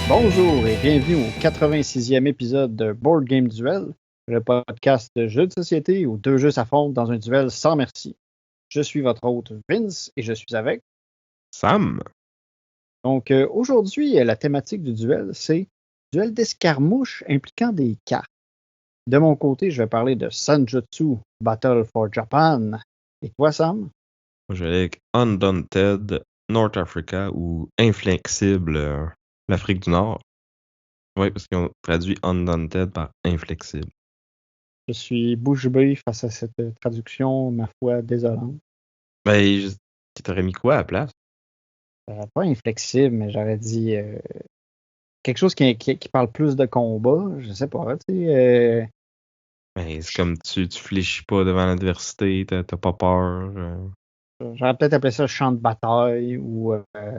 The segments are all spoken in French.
Bonjour et bienvenue au 86e épisode de Board Game Duel, le podcast de jeux de société où deux jeux s'affrontent dans un duel sans merci. Je suis votre hôte Vince et je suis avec Sam. Donc aujourd'hui, la thématique du duel, c'est duel d'escarmouche impliquant des cartes. De mon côté, je vais parler de Sanjutsu Battle for Japan. Et toi, Sam? Moi, je vais aller avec Undaunted North Africa ou Inflexible l'Afrique du Nord. Oui, parce qu'ils ont traduit Undaunted par Inflexible. Je suis bouche bée face à cette traduction, ma foi, désolante. Ben, tu t'aurais mis quoi à la place? Pas inflexible, mais j'aurais dit quelque chose qui parle plus de combat. Je sais pas, tu sais. Ben, c'est comme tu fléchis pas devant l'adversité, t'as pas peur. J'aurais peut-être appelé ça champ de bataille ou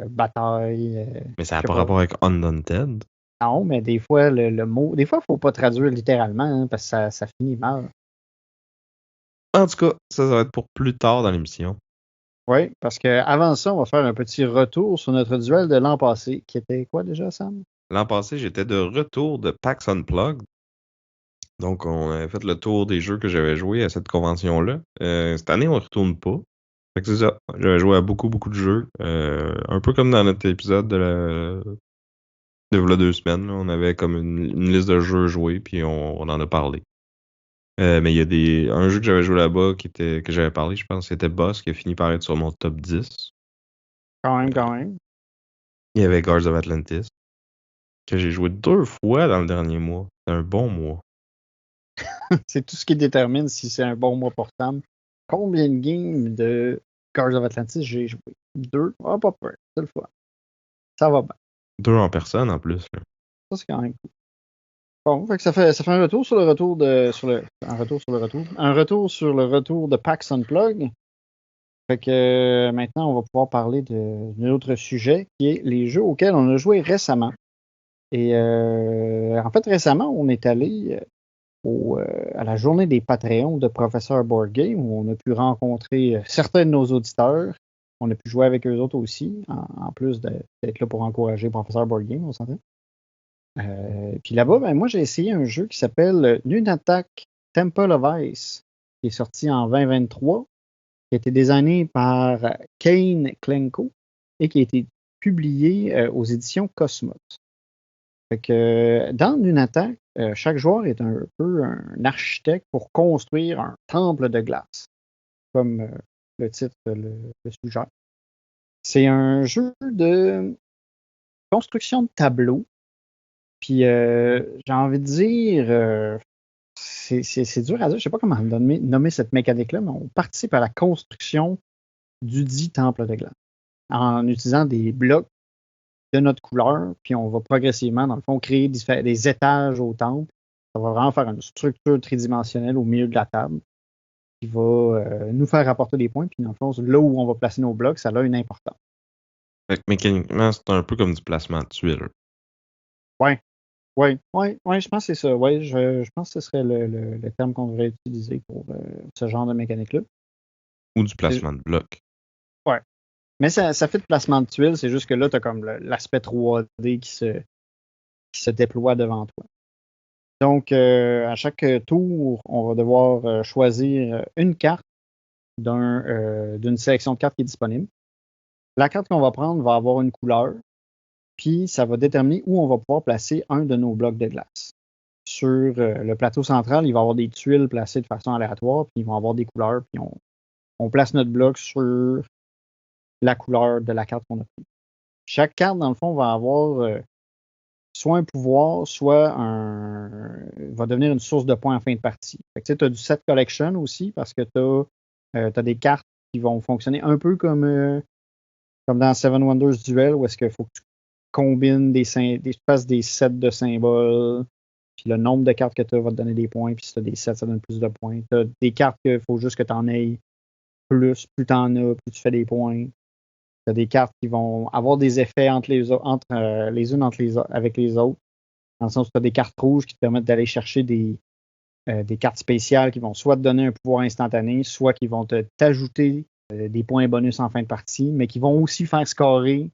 bataille. Mais ça n'a je sais pas pas. rapport avec Undaunted. Non, mais des fois, le mot. Des fois, il ne faut pas traduire littéralement hein, parce que ça finit mal. En tout cas, ça va être pour plus tard dans l'émission. Oui, parce qu'avant ça, on va faire un petit retour sur notre duel de l'an passé, qui était quoi déjà, Sam? L'an passé, j'étais de retour de PAX Unplugged. Donc, on avait fait le tour des jeux que j'avais joués à cette convention-là. Cette année, on ne retourne pas. Fait que c'est ça. J'avais joué à beaucoup de jeux. Un peu comme dans notre épisode de là 2 semaines. Là, on avait comme une liste de jeux joués, puis on en a parlé. Mais il y a un jeu que j'avais joué là-bas que j'avais parlé, je pense, c'était Boss, qui a fini par être sur mon top 10. Quand même. Il y avait Guards of Atlantis, que j'ai joué 2 fois dans le dernier mois. C'est un bon mois. C'est tout ce qui détermine si c'est un bon mois pour Sam. Combien de games de Guards of Atlantis j'ai joué? 2? Ah, pas peur. C'est le fois. Ça va bien. 2 en personne, en plus. Là. Ça, c'est quand même cool. Bon, fait que ça fait un retour sur le retour de. Un retour sur le retour. Un retour sur le retour de PAX Unplugged. Fait que maintenant, on va pouvoir parler d'un autre sujet qui est les jeux auxquels on a joué récemment. Et en fait, récemment, on est allé à la journée des Patreons de Professeur Board Game où on a pu rencontrer certains de nos auditeurs. On a pu jouer avec eux autres aussi, en plus d'être là pour encourager Professeur Board Game, on s'entend. Puis là-bas, ben, moi, j'ai essayé un jeu qui s'appelle Nunatak Temple of Ice, qui est sorti en 2023, qui a été designé par Kane Klenko et qui a été publié aux éditions Cosmos. Fait que, dans Nunatak, chaque joueur est un peu un architecte pour construire un temple de glace, comme le titre le suggère. C'est un jeu de construction de tableaux. Puis j'ai envie de dire, c'est dur à dire, je ne sais pas comment nommer cette mécanique-là, mais on participe à la construction du dit temple de glace en utilisant des blocs de notre couleur, puis on va progressivement, dans le fond, créer des étages au temple. Ça va vraiment faire une structure tridimensionnelle au milieu de la table qui va nous faire rapporter des points, puis dans le fond, là où on va placer nos blocs, ça a une importance. Fait que mécaniquement, c'est un peu comme du placement de tuiles. Oui, je pense que c'est ça. Oui, je pense que ce serait le terme qu'on devrait utiliser pour ce genre de mécanique-là. Ou du placement de blocs. Oui. Mais ça fait de placement de tuiles, c'est juste que là, tu as comme l'aspect 3D qui se déploie devant toi. Donc, à chaque tour, on va devoir choisir une carte d'une sélection de cartes qui est disponible. La carte qu'on va prendre va avoir une couleur, puis ça va déterminer où on va pouvoir placer un de nos blocs de glace. Sur le plateau central, il va y avoir des tuiles placées de façon aléatoire, puis ils vont avoir des couleurs, puis on place notre bloc sur la couleur de la carte qu'on a prise. Chaque carte, dans le fond, va avoir soit un pouvoir, soit va devenir une source de points en fin de partie. Tu as du set collection aussi, parce que tu as des cartes qui vont fonctionner un peu comme dans Seven Wonders Duel, où est-ce qu'il faut que tu combines tu fasses des sets de symboles, Puis le nombre de cartes que tu as va te donner des points. Puis si tu as des sets, ça donne plus de points. Tu as des cartes qu'il faut juste que tu en aies plus. Plus tu en as, plus tu fais des points. Tu as des cartes qui vont avoir des effets entre les unes avec les autres. Dans le sens où tu as des cartes rouges qui te permettent d'aller chercher des cartes spéciales qui vont soit te donner un pouvoir instantané, soit qui vont t'ajouter des points bonus en fin de partie, mais qui vont aussi faire scorer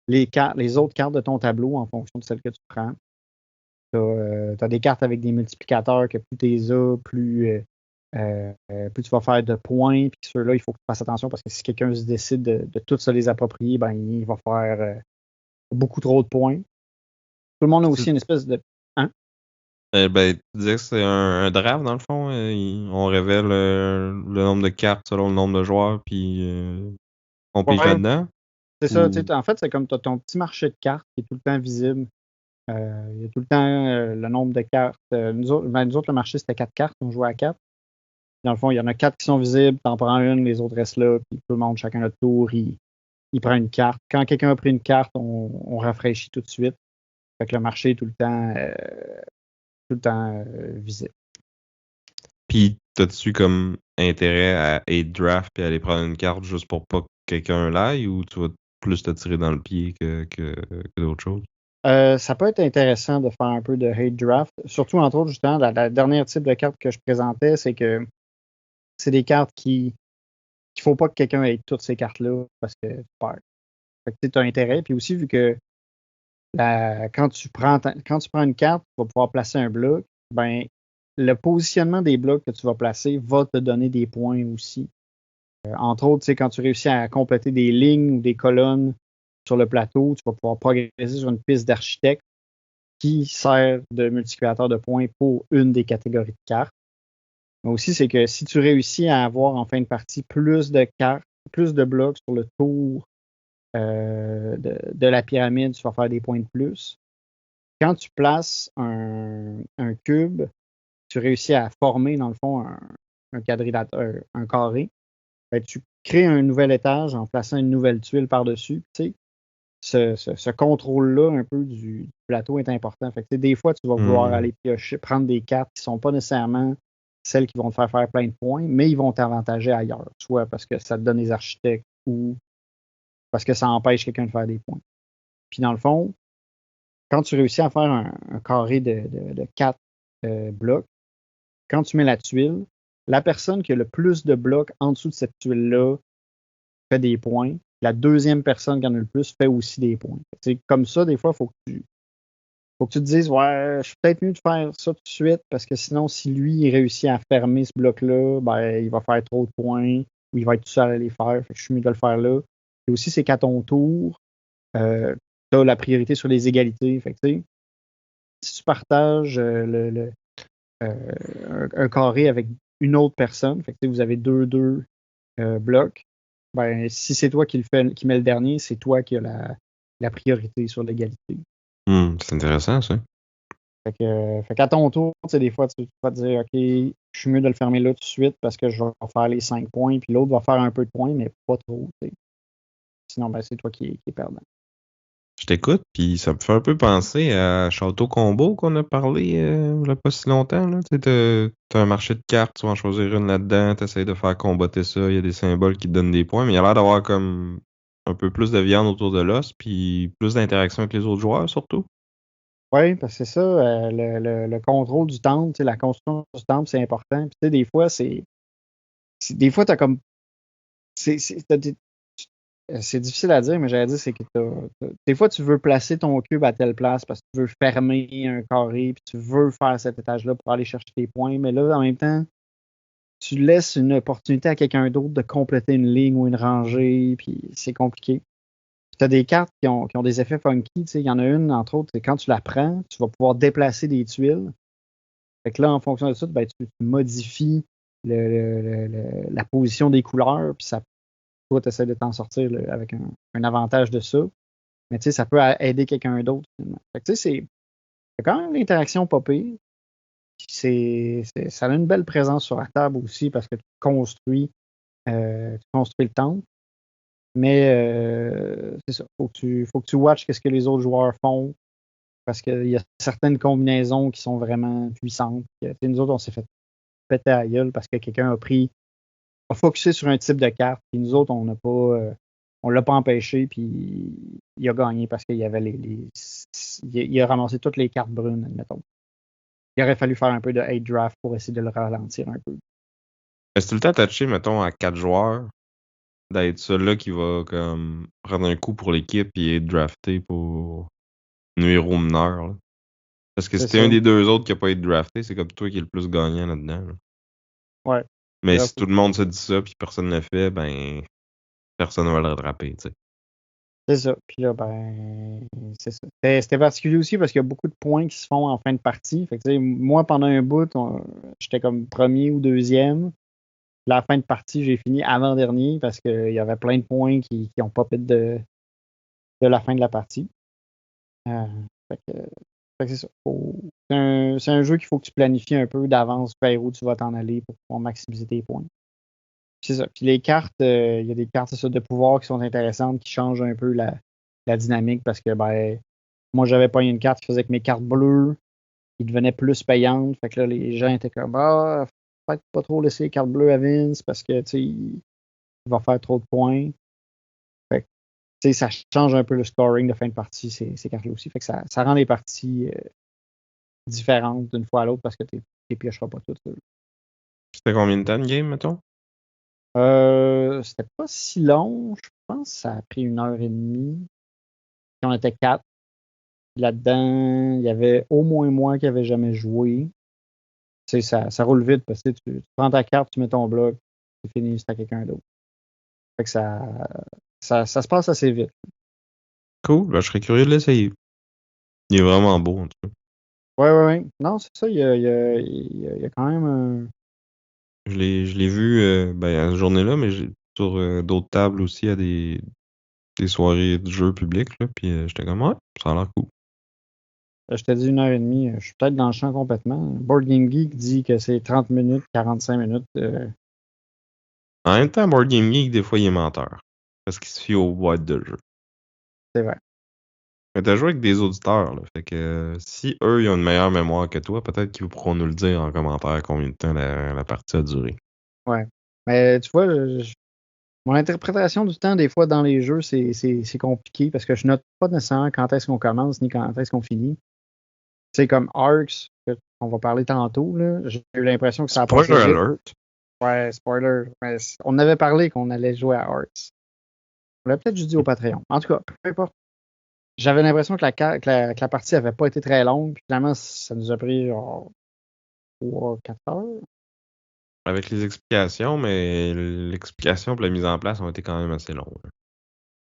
les autres cartes de ton tableau en fonction de celles que tu prends. Tu as des cartes avec des multiplicateurs que plus tu les as, plus tu vas faire de points. Puis ceux-là, il faut que tu fasses attention parce que si quelqu'un se décide de tout se les approprier, ben, il va faire beaucoup trop de points. Tout le monde a aussi une espèce de. Hein? Ben, tu disais que c'est un draft, dans le fond. On révèle le nombre de cartes selon le nombre de joueurs, puis on pige là-dedans. C'est ça. En fait, c'est comme tu as ton petit marché de cartes qui est tout le temps visible. Il y a tout le temps le nombre de cartes. Nous autres, le marché, c'était 4 cartes. On jouait à 4. Dans le fond, il y en a 4 qui sont visibles. Tu en prends une, les autres restent là. Puis tout le monde, chacun notre tour, il prend une carte. Quand quelqu'un a pris une carte, on rafraîchit tout de suite. Fait que le marché est tout le temps visible. Puis, t'as-tu comme intérêt à 8 draft et aller prendre une carte juste pour pas que quelqu'un l'aille, ou tu vas plus te tirer dans le pied que d'autres choses? Ça peut être intéressant de faire un peu de hate draft. Surtout, entre autres, justement, la dernière type de carte que je présentais, c'est que c'est des cartes qu'il faut pas que quelqu'un ait toutes ces cartes-là parce que tu perds. Fait que tu as intérêt. Puis aussi, vu que quand tu prends une carte, tu vas pouvoir placer un bloc, ben le positionnement des blocs que tu vas placer va te donner des points aussi. Entre autres, quand tu réussis à compléter des lignes ou des colonnes sur le plateau, tu vas pouvoir progresser sur une piste d'architecte qui sert de multiplicateur de points pour une des catégories de cartes. Mais aussi, c'est que si tu réussis à avoir en fin de partie plus de cartes, plus de blocs sur le tour de la pyramide, tu vas faire des points de plus. Quand tu places un cube, tu réussis à former, dans le fond, un quadrilatère, un carré. Ben, tu crées un nouvel étage en plaçant une nouvelle tuile par-dessus. Tu sais, ce contrôle-là un peu du plateau est important. Fait que, des fois, tu vas vouloir aller piocher, prendre des cartes qui ne sont pas nécessairement celles qui vont te faire plein de points, mais ils vont t'avantager ailleurs, soit parce que ça te donne des architectes ou parce que ça empêche quelqu'un de faire des points. Puis dans le fond, quand tu réussis à faire un carré de 4 blocs, quand tu mets la tuile, la personne qui a le plus de blocs en dessous de cette tuile-là fait des points. La deuxième personne qui en a le plus fait aussi des points. C'est comme ça, des fois, il faut que tu te dises, ouais, je suis peut-être mieux de faire ça tout de suite parce que sinon, si lui, il réussit à fermer ce bloc-là, ben, il va faire trop de points ou il va être tout seul à les faire. Fait que je suis mieux de le faire là. Et aussi, c'est qu'à ton tour, tu as la priorité sur les égalités. Fait que, si tu partages un carré avec une autre personne, fait que, vous avez deux blocs, ben, si c'est toi qui met le dernier, c'est toi qui as la priorité sur l'égalité. C'est intéressant, ça. Fait qu'à ton tour, des fois, tu vas te dire, OK, je suis mieux de le fermer là tout de suite parce que je vais faire les 5 points, puis l'autre va faire un peu de points, mais pas trop. T'sais. Sinon, ben, c'est toi qui est perdant. Je t'écoute, puis ça me fait un peu penser à Château Combo qu'on a parlé il n'y a pas si longtemps. Tu as un marché de cartes, tu vas en choisir une là-dedans, tu essaies de faire combattre ça, il y a des symboles qui te donnent des points, mais il y a l'air d'avoir comme un peu plus de viande autour de l'os, puis plus d'interaction avec les autres joueurs surtout. Oui, parce que c'est ça, le contrôle du temple, la construction du temple, c'est important. Puis, des fois, des fois, t'as comme. C'est difficile à dire, mais j'allais dire, c'est que des fois, tu veux placer ton cube à telle place parce que tu veux fermer un carré, puis tu veux faire cet étage-là pour aller chercher tes points. Mais là, en même temps, tu laisses une opportunité à quelqu'un d'autre de compléter une ligne ou une rangée, puis c'est compliqué. Tu as des cartes qui ont des effets funky. Il y en a une, entre autres, c'est quand tu la prends, tu vas pouvoir déplacer des tuiles. Fait que là, en fonction de ça, ben, tu modifies la position des couleurs, puis toi, tu essaies de t'en sortir avec un avantage de ça. Mais ça peut aider quelqu'un d'autre. Fait que c'est quand même l'interaction pas pire. Ça a une belle présence sur la table aussi parce que tu construis le temple. Mais c'est ça. Faut que tu watches ce que les autres joueurs font. parce qu'il y a certaines combinaisons qui sont vraiment puissantes. Nous autres, on s'est fait péter à la gueule parce que quelqu'un a focusé sur un type de carte, puis nous autres, on l'a pas empêché, puis il a gagné parce qu'il y avait il a ramassé toutes les cartes brunes, admettons. Il aurait fallu faire un peu de hate draft pour essayer de le ralentir un peu. Est-ce tout le temps touché, mettons, à 4 joueurs, d'être celui-là qui va comme prendre un coup pour l'équipe et être drafté pour nuire aux meneurs, là? Parce que C'est si t'es un ça. des deux autres qui a pas été drafté, c'est comme toi qui est le plus gagnant là-dedans, là. Ouais. Mais Là, si tout le monde se dit ça puis personne ne le fait, ben personne va le rattraper, tu sais. c'est ça. Puis là, ben, c'est ça. C'était particulier aussi parce qu'il y a beaucoup de points qui se font en fin de partie. Fait que, tu sais, moi, pendant un bout, j'étais comme premier ou deuxième. La fin de partie, j'ai fini avant-dernier parce qu'il y avait plein de points qui ont popé de la fin de la partie. Euh, fait que, c'est ça. C'est un jeu qu'il faut que tu planifies un peu d'avance vers où tu vas t'en aller pour pouvoir maximiser tes points. C'est ça. Puis les cartes, il y a des cartes c'est ça, de pouvoir qui sont intéressantes, qui changent un peu la dynamique parce que ben moi j'avais pas une carte qui faisait que mes cartes bleues, qui devenaient plus payantes. Fait que là, les gens étaient comme peut-être pas trop laisser les cartes bleues à Vince parce que tu sais, il va faire trop de points. Fait que tu sais, ça change un peu le scoring de fin de partie, ces cartes-là aussi. Fait que ça rend les parties différentes d'une fois à l'autre parce que tu piocheras pas toutes. C'était combien de temps de game, mettons? C'était pas si long, je pense que ça a pris 1h30. Puis on était 4. Là-dedans, il y avait au moins moi qui avait jamais joué. Tu sais, ça roule vite parce que tu prends ta carte, tu mets ton bloc, c'est fini, c'est à quelqu'un d'autre. Fait que ça se passe assez vite. Cool, ben, je serais curieux de l'essayer. Il est vraiment beau, en tout cas. Ouais. Non, c'est ça, il y a quand même un. Je l'ai vu ben, à cette journée-là, mais sur d'autres tables aussi à des soirées de jeux publics, là, puis j'étais comme, ouais, ça a l'air cool. Je t'ai dit 1h30, je suis peut-être dans le champ complètement. Board Game Geek dit que c'est 30 minutes, 45 minutes. En même temps, Board Game Geek, des fois, il est menteur. Parce qu'il se fie aux boîtes de jeu. C'est vrai. Mais t'as joué avec des auditeurs, là. Fait que si eux, ils ont une meilleure mémoire que toi, peut-être qu'ils pourront nous le dire en commentaire combien de temps la partie a duré. Ouais. Mais tu vois, mon interprétation du temps, des fois, dans les jeux, c'est compliqué parce que je note pas nécessairement quand est-ce qu'on commence ni quand est-ce qu'on finit. C'est comme Arcs, on va parler tantôt, là. J'ai eu l'impression que ça a passé Spoiler vite. alert! Ouais, spoiler. Mais on avait parlé qu'on allait jouer à Arcs. On l'a peut-être juste dit au Patreon. En tout cas, peu importe. J'avais l'impression que la partie avait pas été très longue. Puis finalement, ça nous a pris genre 3-4 heures. Avec les explications, mais l'explication et la mise en place ont été quand même assez longues.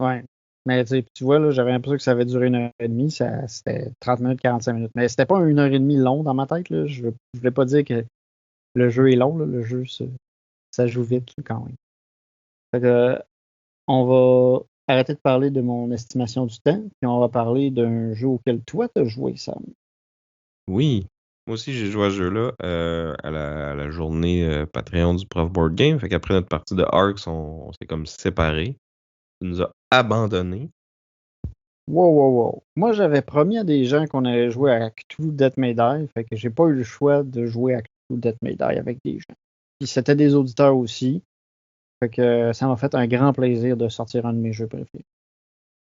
Ouais. Mais tu vois, là, j'avais l'impression que ça avait duré 1h30. C'était 30 minutes, 45 minutes. Mais c'était pas 1h30 long dans ma tête. Là. Je voulais pas dire que le jeu est long. Là. Le jeu, ça joue vite là, quand même. Fait que, on va arrêter de parler de mon estimation du temps, puis on va parler d'un jeu auquel toi t'as joué, Sam. Oui, moi aussi j'ai joué à ce jeu-là à la journée Patreon du Prof Board Game. Fait qu'après notre partie de Arcs, on s'est comme séparés. Tu nous as abandonnés. Wow. Moi, j'avais promis à des gens qu'on allait jouer à Cthulhu Death May Die, fait que j'ai pas eu le choix de jouer à Cthulhu Death May Die avec des gens. Puis c'était des auditeurs aussi, fait que ça m'a fait un grand plaisir de sortir un de mes jeux préférés.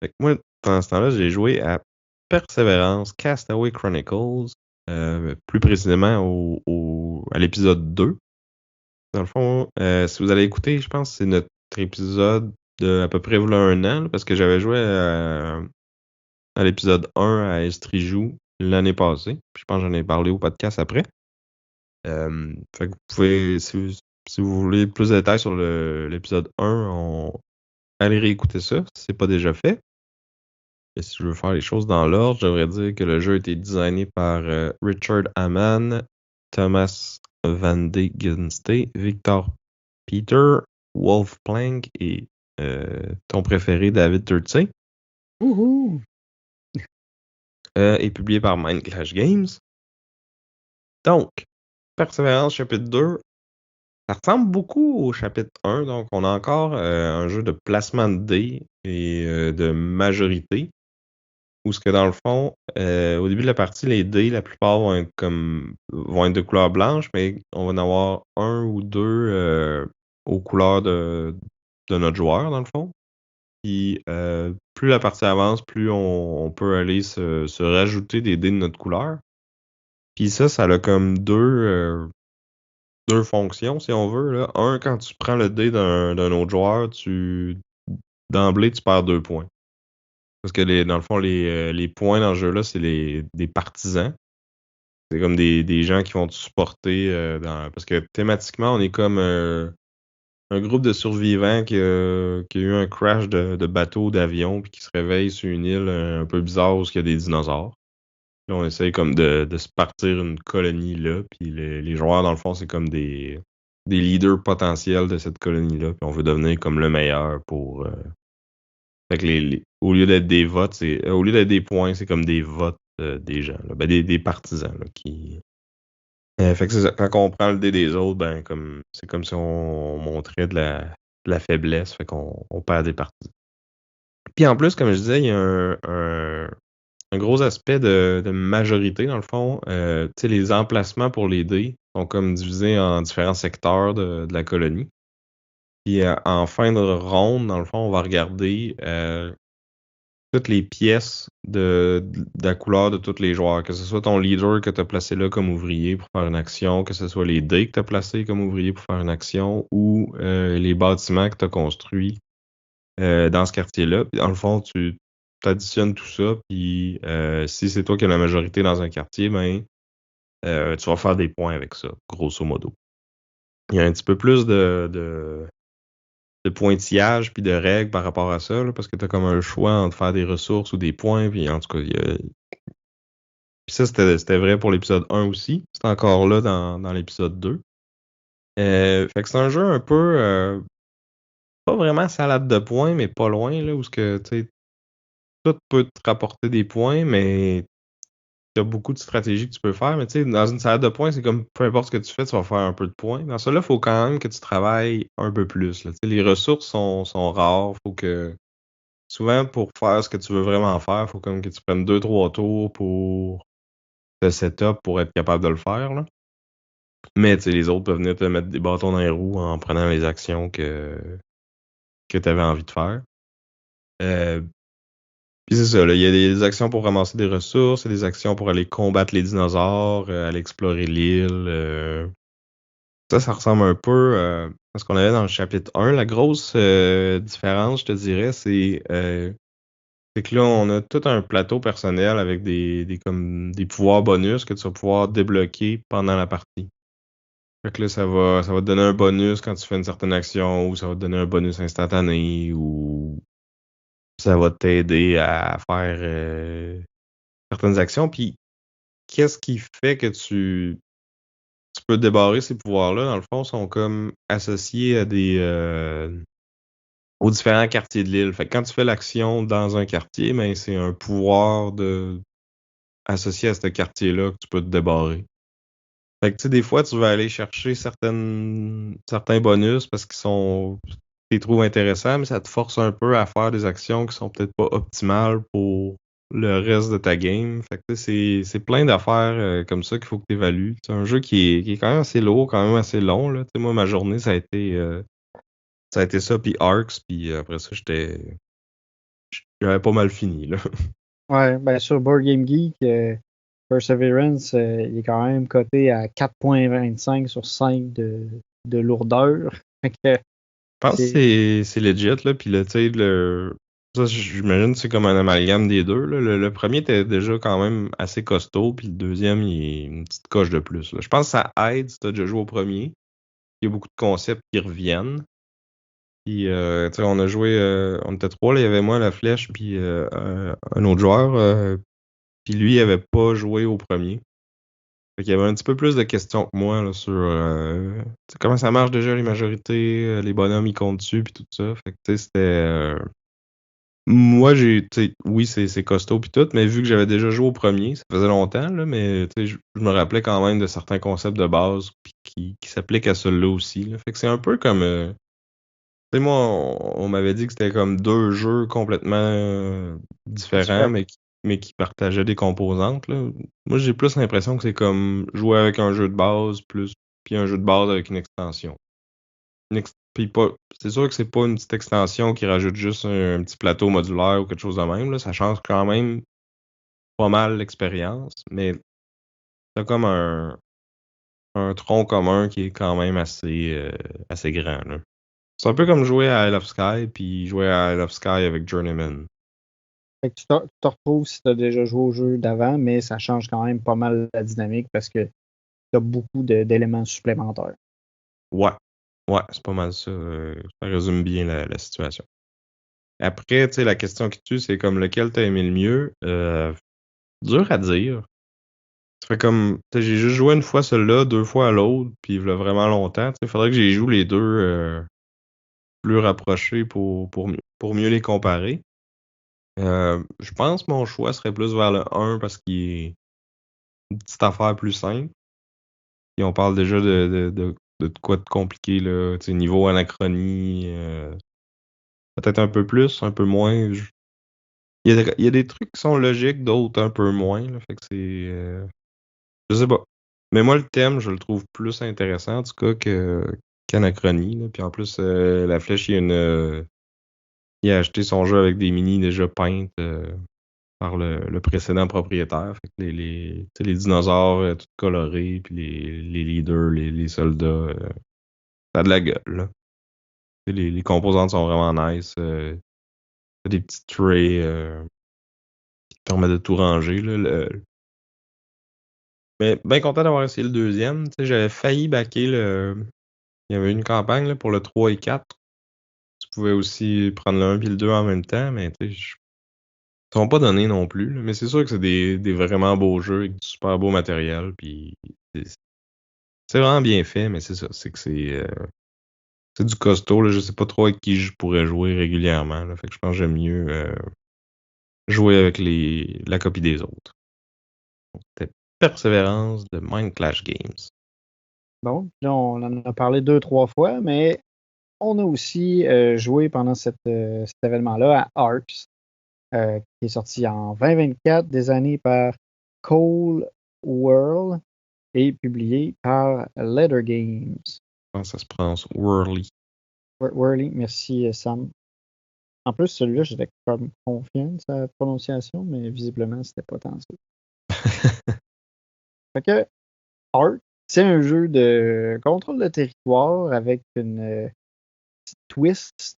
Fait que moi, pendant ce temps-là, j'ai joué à Perseverance Castaway Chronicles, plus précisément à l'épisode 2. Dans le fond, si vous allez écouter, je pense que c'est notre épisode de à peu près voilà un an, là, parce que j'avais joué à l'épisode 1 à Estrijou l'année passée. Puis je pense que j'en ai parlé au podcast après. Fait que vous pouvez, si vous voulez plus de détails sur l'épisode 1, allez réécouter ça si c'est pas déjà fait. Et si je veux faire les choses dans l'ordre, je devrais dire que le jeu a été designé par Richard Hamann, Thomas Van de Ginstey, Victor Peter, Wolf Plank et ton préféré David Turtsey. Wouhou! Et publié par Mind Clash Games. Donc, Persévérance chapitre 2, ça ressemble beaucoup au chapitre 1. Donc, on a encore un jeu de placement de dés et de majorité. où ce que dans le fond, au début de la partie, les dés, la plupart vont être de couleur blanche, mais on va en avoir un ou deux aux couleurs de notre joueur, dans le fond. Puis plus la partie avance, plus on peut aller se rajouter des dés de notre couleur. Puis ça a comme deux fonctions, si on veut, là. Un, quand tu prends le dé d'un autre joueur, d'emblée, tu perds 2 points. Parce que dans le fond, les points dans ce jeu-là, c'est des partisans. C'est comme des gens qui vont te supporter parce que thématiquement, on est comme un groupe de survivants qui a eu un crash de bateau, d'avion, puis qui se réveille sur une île un peu bizarre où il y a des dinosaures. Puis on essaye comme de se partir une colonie là, puis les joueurs, dans le fond, c'est comme des leaders potentiels de cette colonie-là, puis on veut devenir comme le meilleur pour... Fait que au lieu d'être des votes, au lieu d'être des points, c'est comme des votes des gens, là. Ben, des partisans là, qui... fait que c'est ça. Quand on prend le dé des autres, ben c'est comme si on montrait de la faiblesse, fait qu'on perd des partisans. Puis en plus, comme je disais, il y a un gros aspect de majorité, dans le fond. Tu sais, les emplacements pour les dés sont comme divisés en différents secteurs de la colonie. Puis en fin de ronde, dans le fond, on va regarder toutes les pièces de la couleur de tous les joueurs. Que ce soit ton leader que tu as placé là comme ouvrier pour faire une action, que ce soit les dés que tu as placés comme ouvrier pour faire une action, ou les bâtiments que tu as construits dans ce quartier-là. Puis dans le fond, tu additionnes tout ça, puis si c'est toi qui as la majorité dans un quartier, ben tu vas faire des points avec ça, grosso modo. Il y a un petit peu plus de pointillage puis de règles par rapport à ça, là, parce que tu as comme un choix entre faire des ressources ou des points, puis en tout cas, puis ça, c'était vrai pour l'épisode 1 aussi. C'est encore là dans l'épisode 2. Fait que c'est un jeu un peu pas vraiment salade de points, mais pas loin, là, où ce que tu sais, tout peut te rapporter des points, mais il y a beaucoup de stratégies que tu peux faire. Mais tu sais, dans une salade de points, c'est comme peu importe ce que tu fais, tu vas faire un peu de points. Dans ça, là, il faut quand même que tu travailles un peu plus. Là. Tu sais, les ressources sont rares. Faut que souvent, pour faire ce que tu veux vraiment faire, il faut comme que tu prennes 2-3 tours pour te setup pour être capable de le faire. Là. Mais tu sais, les autres peuvent venir te mettre des bâtons dans les roues en prenant les actions que tu avais envie de faire. Puis c'est ça, là, il y a des actions pour ramasser des ressources, il y a des actions pour aller combattre les dinosaures, aller explorer l'île. Ça ressemble un peu à ce qu'on avait dans le chapitre 1. La grosse différence, je te dirais, c'est que là, on a tout un plateau personnel avec comme des pouvoirs bonus que tu vas pouvoir débloquer pendant la partie. Fait que là, ça va te donner un bonus quand tu fais une certaine action, ou ça va te donner un bonus instantané, ou ça va t'aider à faire certaines actions. Puis, qu'est-ce qui fait que tu peux débarrer ces pouvoirs-là? Dans le fond, sont comme associés aux différents quartiers de l'île. Fait que quand tu fais l'action dans un quartier, ben, c'est un pouvoir associé à ce quartier-là que tu peux te débarrer. Fait que tu sais, des fois, tu vas aller chercher certains bonus parce tu les trouves intéressants, mais ça te force un peu à faire des actions qui sont peut-être pas optimales pour le reste de ta game. Fait que tu sais, c'est plein d'affaires comme ça qu'il faut que tu évalues. C'est un jeu qui est quand même assez lourd, quand même assez long, là. Tu sais, moi, ma journée, ça a été ça, puis Arcs, puis après ça, j'avais pas mal fini, là. Ouais, ben sur Board Game Geek, Perseverance, il est quand même coté à 4.25 sur 5 de lourdeur. Fait que Je pense que c'est legit, là, puis là, tu sais, ça, j'imagine que c'est comme un amalgame des deux, là. Le premier était déjà quand même assez costaud, puis le deuxième, il est une petite coche de plus, là. Je pense que ça aide si t'as déjà joué au premier. Il y a beaucoup de concepts qui reviennent. Puis, tu sais, on a joué, on était trois, là, il y avait moi, la flèche, puis un autre joueur, puis lui, il avait pas joué au premier. Fait qu'il y avait un petit peu plus de questions que moi là, sur tu sais, comment ça marche déjà les majorités, les bonhommes ils comptent dessus puis tout ça. Fait que tu sais, c'était moi tu sais, oui, c'est costaud puis tout, mais vu que j'avais déjà joué au premier, ça faisait longtemps, là, mais tu sais, je me rappelais quand même de certains concepts de base puis qui s'appliquent à celui-là aussi. Là. Fait que c'est un peu comme tu sais, moi, on m'avait dit que c'était comme deux jeux complètement différents, mais mais qui partageaient des composantes, là. Moi, j'ai plus l'impression que c'est comme jouer avec un jeu de base, puis un jeu de base avec une extension. Puis c'est sûr que c'est pas une petite extension qui rajoute juste un petit plateau modulaire ou quelque chose de même, là. Ça change quand même pas mal l'expérience, mais t'as comme un tronc commun qui est quand même assez grand, là. C'est un peu comme jouer à Isle of Sky, puis jouer à Isle of Sky avec Journeyman. Fait que tu te retrouves si tu as déjà joué au jeu d'avant, mais ça change quand même pas mal la dynamique parce que tu as beaucoup d'éléments supplémentaires. Ouais, ouais, c'est pas mal ça. Ça résume bien la situation. Après, tu sais, la question qui tue, c'est comme lequel t'as aimé le mieux. Dur à dire. Ça fait comme, tu sais, j'ai juste joué une fois celui-là, 2 fois à l'autre, puis il y a vraiment longtemps. Il faudrait que j'ai joué les deux plus rapprochés pour mieux les comparer. Je pense que mon choix serait plus vers le 1 parce qu'il est une petite affaire plus simple. Et on parle déjà de quoi de compliqué, là. Tu sais, niveau anachronie, peut-être un peu plus, un peu moins. Il y a des trucs qui sont logiques, d'autres un peu moins, là. Fait que c'est. Je sais pas. Mais moi, le thème, je le trouve plus intéressant, en tout cas, qu'Anachronie, là. Puis en plus, la flèche, il a acheté son jeu avec des minis déjà peintes par le précédent propriétaire. Fait que tu sais, les dinosaures tout colorés, puis les leaders, les soldats, ça a de la gueule, là. Tu sais, les composantes sont vraiment nice. T'as des petits trays qui te permettent de tout ranger, là. Mais bien content d'avoir essayé le deuxième. Tu sais, j'avais failli backer le. Il y avait une campagne là, pour le 3 et 4. Tu pouvais aussi prendre le 1 et le 2 en même temps, mais tu sais, ils sont pas donnés non plus, là. Mais c'est sûr que c'est des vraiment beaux jeux avec du super beau matériel. Puis c'est c'est vraiment bien fait, mais c'est ça. C'est que c'est du costaud, là. Je sais pas trop avec qui je pourrais jouer régulièrement, là. Fait que je pense que j'aime mieux jouer avec la copie des autres. Donc, c'était Persévérance de Mind Clash Games. Bon, là, on en a parlé 2, 3 fois, mais on a aussi joué pendant cet événement-là à Arps, qui est sorti en 2024, désigné par Cole World et publié par Leather Games. Je pense que ça se prononce Whirly. Worley, merci Sam. En plus, celui-là, j'étais comme confiant de sa prononciation, mais visiblement, c'était pas tant ça. Fait que Art, c'est un jeu de contrôle de territoire avec une petite twist.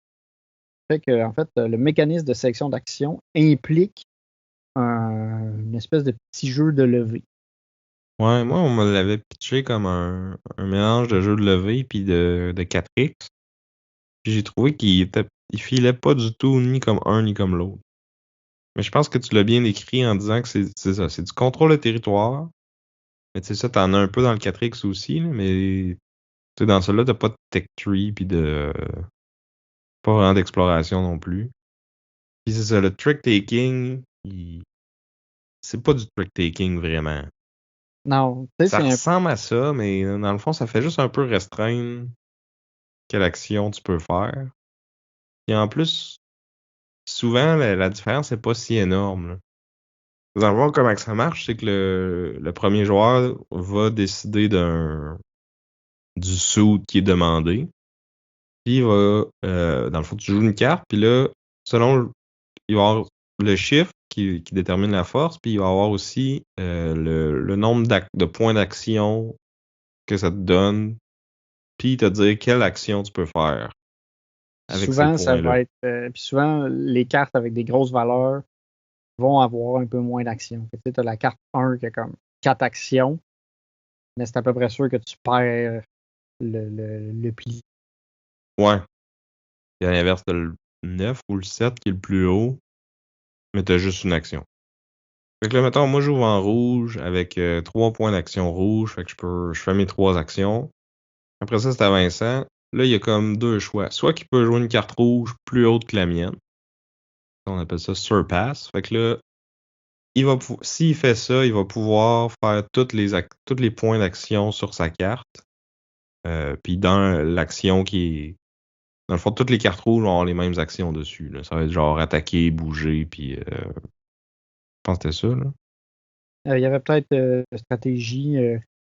Fait que, en fait, le mécanisme de sélection d'action implique une espèce de petit jeu de levée. Ouais, moi, on me l'avait pitché comme un mélange de jeu de levée puis de 4X. Puis j'ai trouvé il filait pas du tout ni comme un ni comme l'autre. Mais je pense que tu l'as bien écrit en disant que c'est ça, c'est du contrôle de territoire. Mais tu sais, ça, t'en as un peu dans le 4X aussi, là, mais tu sais, dans celui-là, t'as pas de tech tree puis pas vraiment d'exploration non plus. Puis c'est ça, le trick taking, c'est pas du trick taking vraiment. Non, tu sais, Ça c'est un ressemble à ça, mais dans le fond, ça fait juste un peu restreindre quelle action tu peux faire. Et en plus, souvent, la différence n'est pas si énorme, là. Dans le fond, comment que ça marche, c'est que le premier joueur va décider du suit qui est demandé. Puis il va, dans le fond, tu joues une carte, puis là, il va y avoir le chiffre qui détermine la force, puis il va y avoir aussi le nombre de points d'action que ça te donne, puis te dire quelle action tu peux faire avec ces souvent, ça points-là. va être. Puis souvent, les cartes avec des grosses valeurs vont avoir un peu moins d'actions. Tu as la carte 1 qui a comme 4 actions, mais c'est à peu près sûr que tu perds le pli. Ouais. Puis à l'inverse, t'as le 9 ou le 7 qui est le plus haut, mais t'as juste une action. Fait que là, mettons, moi, j'ouvre en rouge avec 3 points d'action rouge. Fait que je fais mes 3 actions. Après ça, c'est à Vincent. Là, il y a comme deux choix. Soit qu'il peut jouer une carte rouge plus haute que la mienne. On appelle ça surpass. Fait que là, s'il fait ça, il va pouvoir faire tous les points d'action sur sa carte. Puis dans l'action qui est. Dans le fond, toutes les cartes rouges vont avoir les mêmes actions dessus, là. Ça va être genre attaquer, bouger, puis pense que c'était ça, là. Il y avait peut-être stratégie,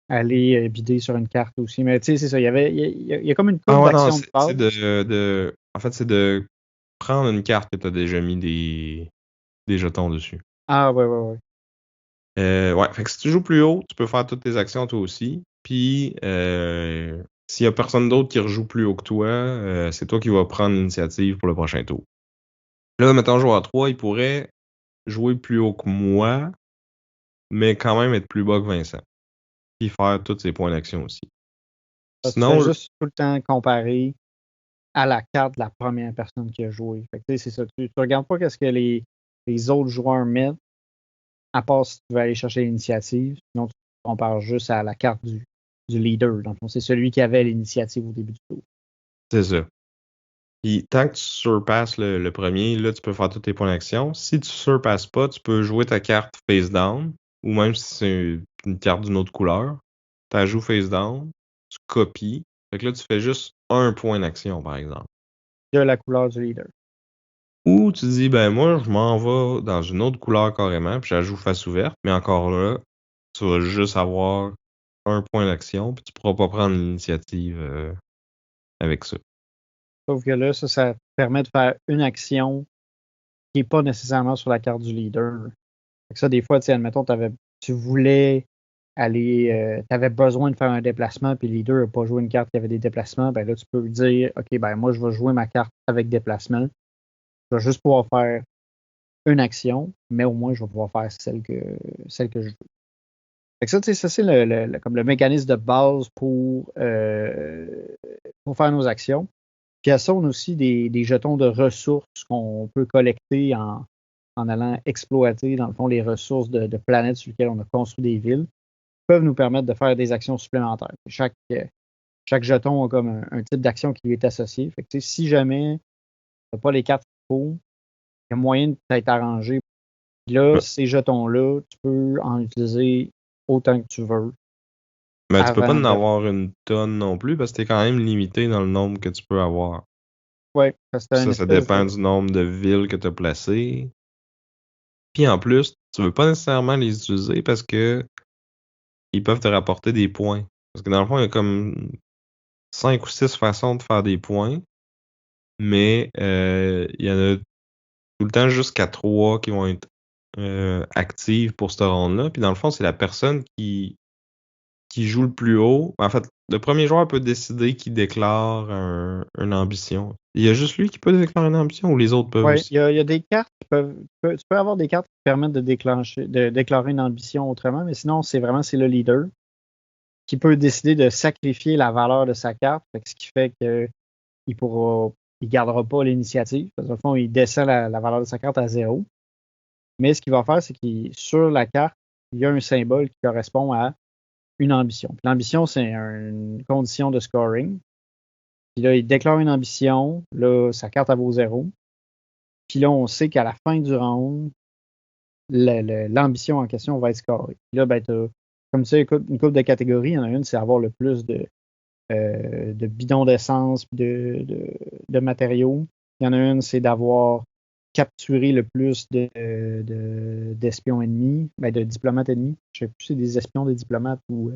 aller bider sur une carte aussi. Mais tu sais, c'est ça. Il y a comme une Ah coupe ouais, non, d'actions de c'est base. en fait, c'est de prendre une carte que tu as déjà mis des jetons dessus. Ah, ouais. Ouais, fait que si tu joues plus haut, tu peux faire toutes tes actions toi aussi. Puis, s'il y a personne d'autre qui rejoue plus haut que toi, c'est toi qui vas prendre l'initiative pour le prochain tour. Là, mettons, joueur 3, il pourrait jouer plus haut que moi, mais quand même être plus bas que Vincent. Puis faire tous ses points d'action aussi. Tu fais Sinon, juste tout le temps comparer à la carte de la première personne qui a joué. Fait que, tu sais, c'est ça. Tu regardes pas qu'est-ce que les autres joueurs mettent, à part si tu veux aller chercher l'initiative. Sinon, tu compares juste à la carte du leader. Dans le fond, c'est celui qui avait l'initiative au début du tour. c'est ça. Puis tant que tu surpasses le premier, là, tu peux faire tous tes points d'action. Si tu surpasses pas, tu peux jouer ta carte face down, ou même si c'est une carte d'une autre couleur, tu la joues face down, tu copies. Fait que là, tu fais juste un point d'action, par exemple. De la couleur du leader. Ou tu dis, ben moi, je m'en vais dans une autre couleur carrément, puis je la joue face ouverte, mais encore là, tu vas juste avoir un point d'action, puis tu pourras pas prendre l'initiative avec ça. Sauf que là, ça te permet de faire une action qui n'est pas nécessairement sur la carte du leader. Fait que ça, des fois, tu sais, admettons, tu voulais aller, tu avais besoin de faire un déplacement, puis le leader n'a pas joué une carte qui avait des déplacements, ben là, tu peux lui dire, OK, ben moi, je vais jouer ma carte avec déplacement. Je vais juste pouvoir faire une action, mais au moins, je vais pouvoir faire celle que je veux. Fait que ça, tu sais, ça, c'est comme le mécanisme de base pour faire nos actions. Puis à ça, on a aussi des jetons de ressources qu'on peut collecter en allant exploiter, dans le fond, les ressources de planètes sur lesquelles on a construit des villes, peuvent nous permettre de faire des actions supplémentaires. Chaque jeton a comme un type d'action qui lui est associé. Fait que, tu sais, si jamais tu n'as pas les cartes qu'il faut, il y a moyen de t'être arrangé. Puis là, Ouais. ces jetons-là, tu peux en utiliser autant que tu veux Mais tu peux pas avant en de. avoir une tonne non plus, parce que t'es quand même limité dans le nombre que tu peux avoir. Ouais, parce que c'est une Ça espèce dépend de. du nombre de villes que tu as placées. Puis en plus, tu veux pas nécessairement les utiliser parce que ils peuvent te rapporter des points. Parce que dans le fond, il y a comme 5 ou 6 façons de faire des points, mais il y en a tout le temps jusqu'à 3 qui vont être actives pour cette ronde-là. Puis dans le fond, c'est la personne qui joue le plus haut. En fait, le premier joueur peut décider qu'il déclare une ambition. Il y a juste lui qui peut déclarer une ambition ou les autres peuvent Oui, aussi? il y a des cartes tu peux avoir des cartes qui permettent de déclarer une ambition autrement, mais sinon, c'est le leader qui peut décider de sacrifier la valeur de sa carte, ce qui fait qu'il gardera pas l'initiative. Parce que dans le fond, il descend la valeur de sa carte à 0. Mais ce qu'il va faire, c'est qu'il sur la carte, il y a un symbole qui correspond à une ambition. L'ambition, c'est une condition de scoring. Puis là, il déclare une ambition. Là, sa carte, elle vaut 0. Puis là, on sait qu'à la fin du round, l'ambition en question va être scorée. Puis là, ben, comme ça, une couple de catégories. Il y en a une, c'est avoir le plus de bidons d'essence, de matériaux. Il y en a une, c'est d'avoir capturé le plus d'espions ennemis, ben, de diplomates ennemis. Je ne sais plus si c'est des espions, des diplomates ou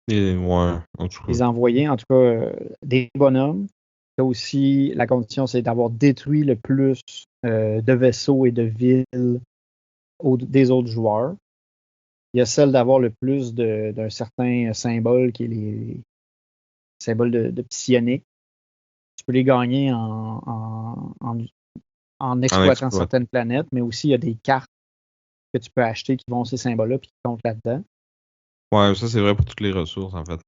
Et, ouais, en tout cas. des envoyés, en tout cas des bonhommes. Là aussi, la condition, c'est d'avoir détruit le plus de vaisseaux et de villes des autres joueurs. Il y a celle d'avoir le plus d'un certain symbole qui est les symboles de psionique. Tu peux les gagner en En exploitant exploit. certaines planètes, mais aussi il y a des cartes que tu peux acheter qui vont ces symboles-là et qui comptent là-dedans. Ouais, ça c'est vrai pour toutes les ressources en fait.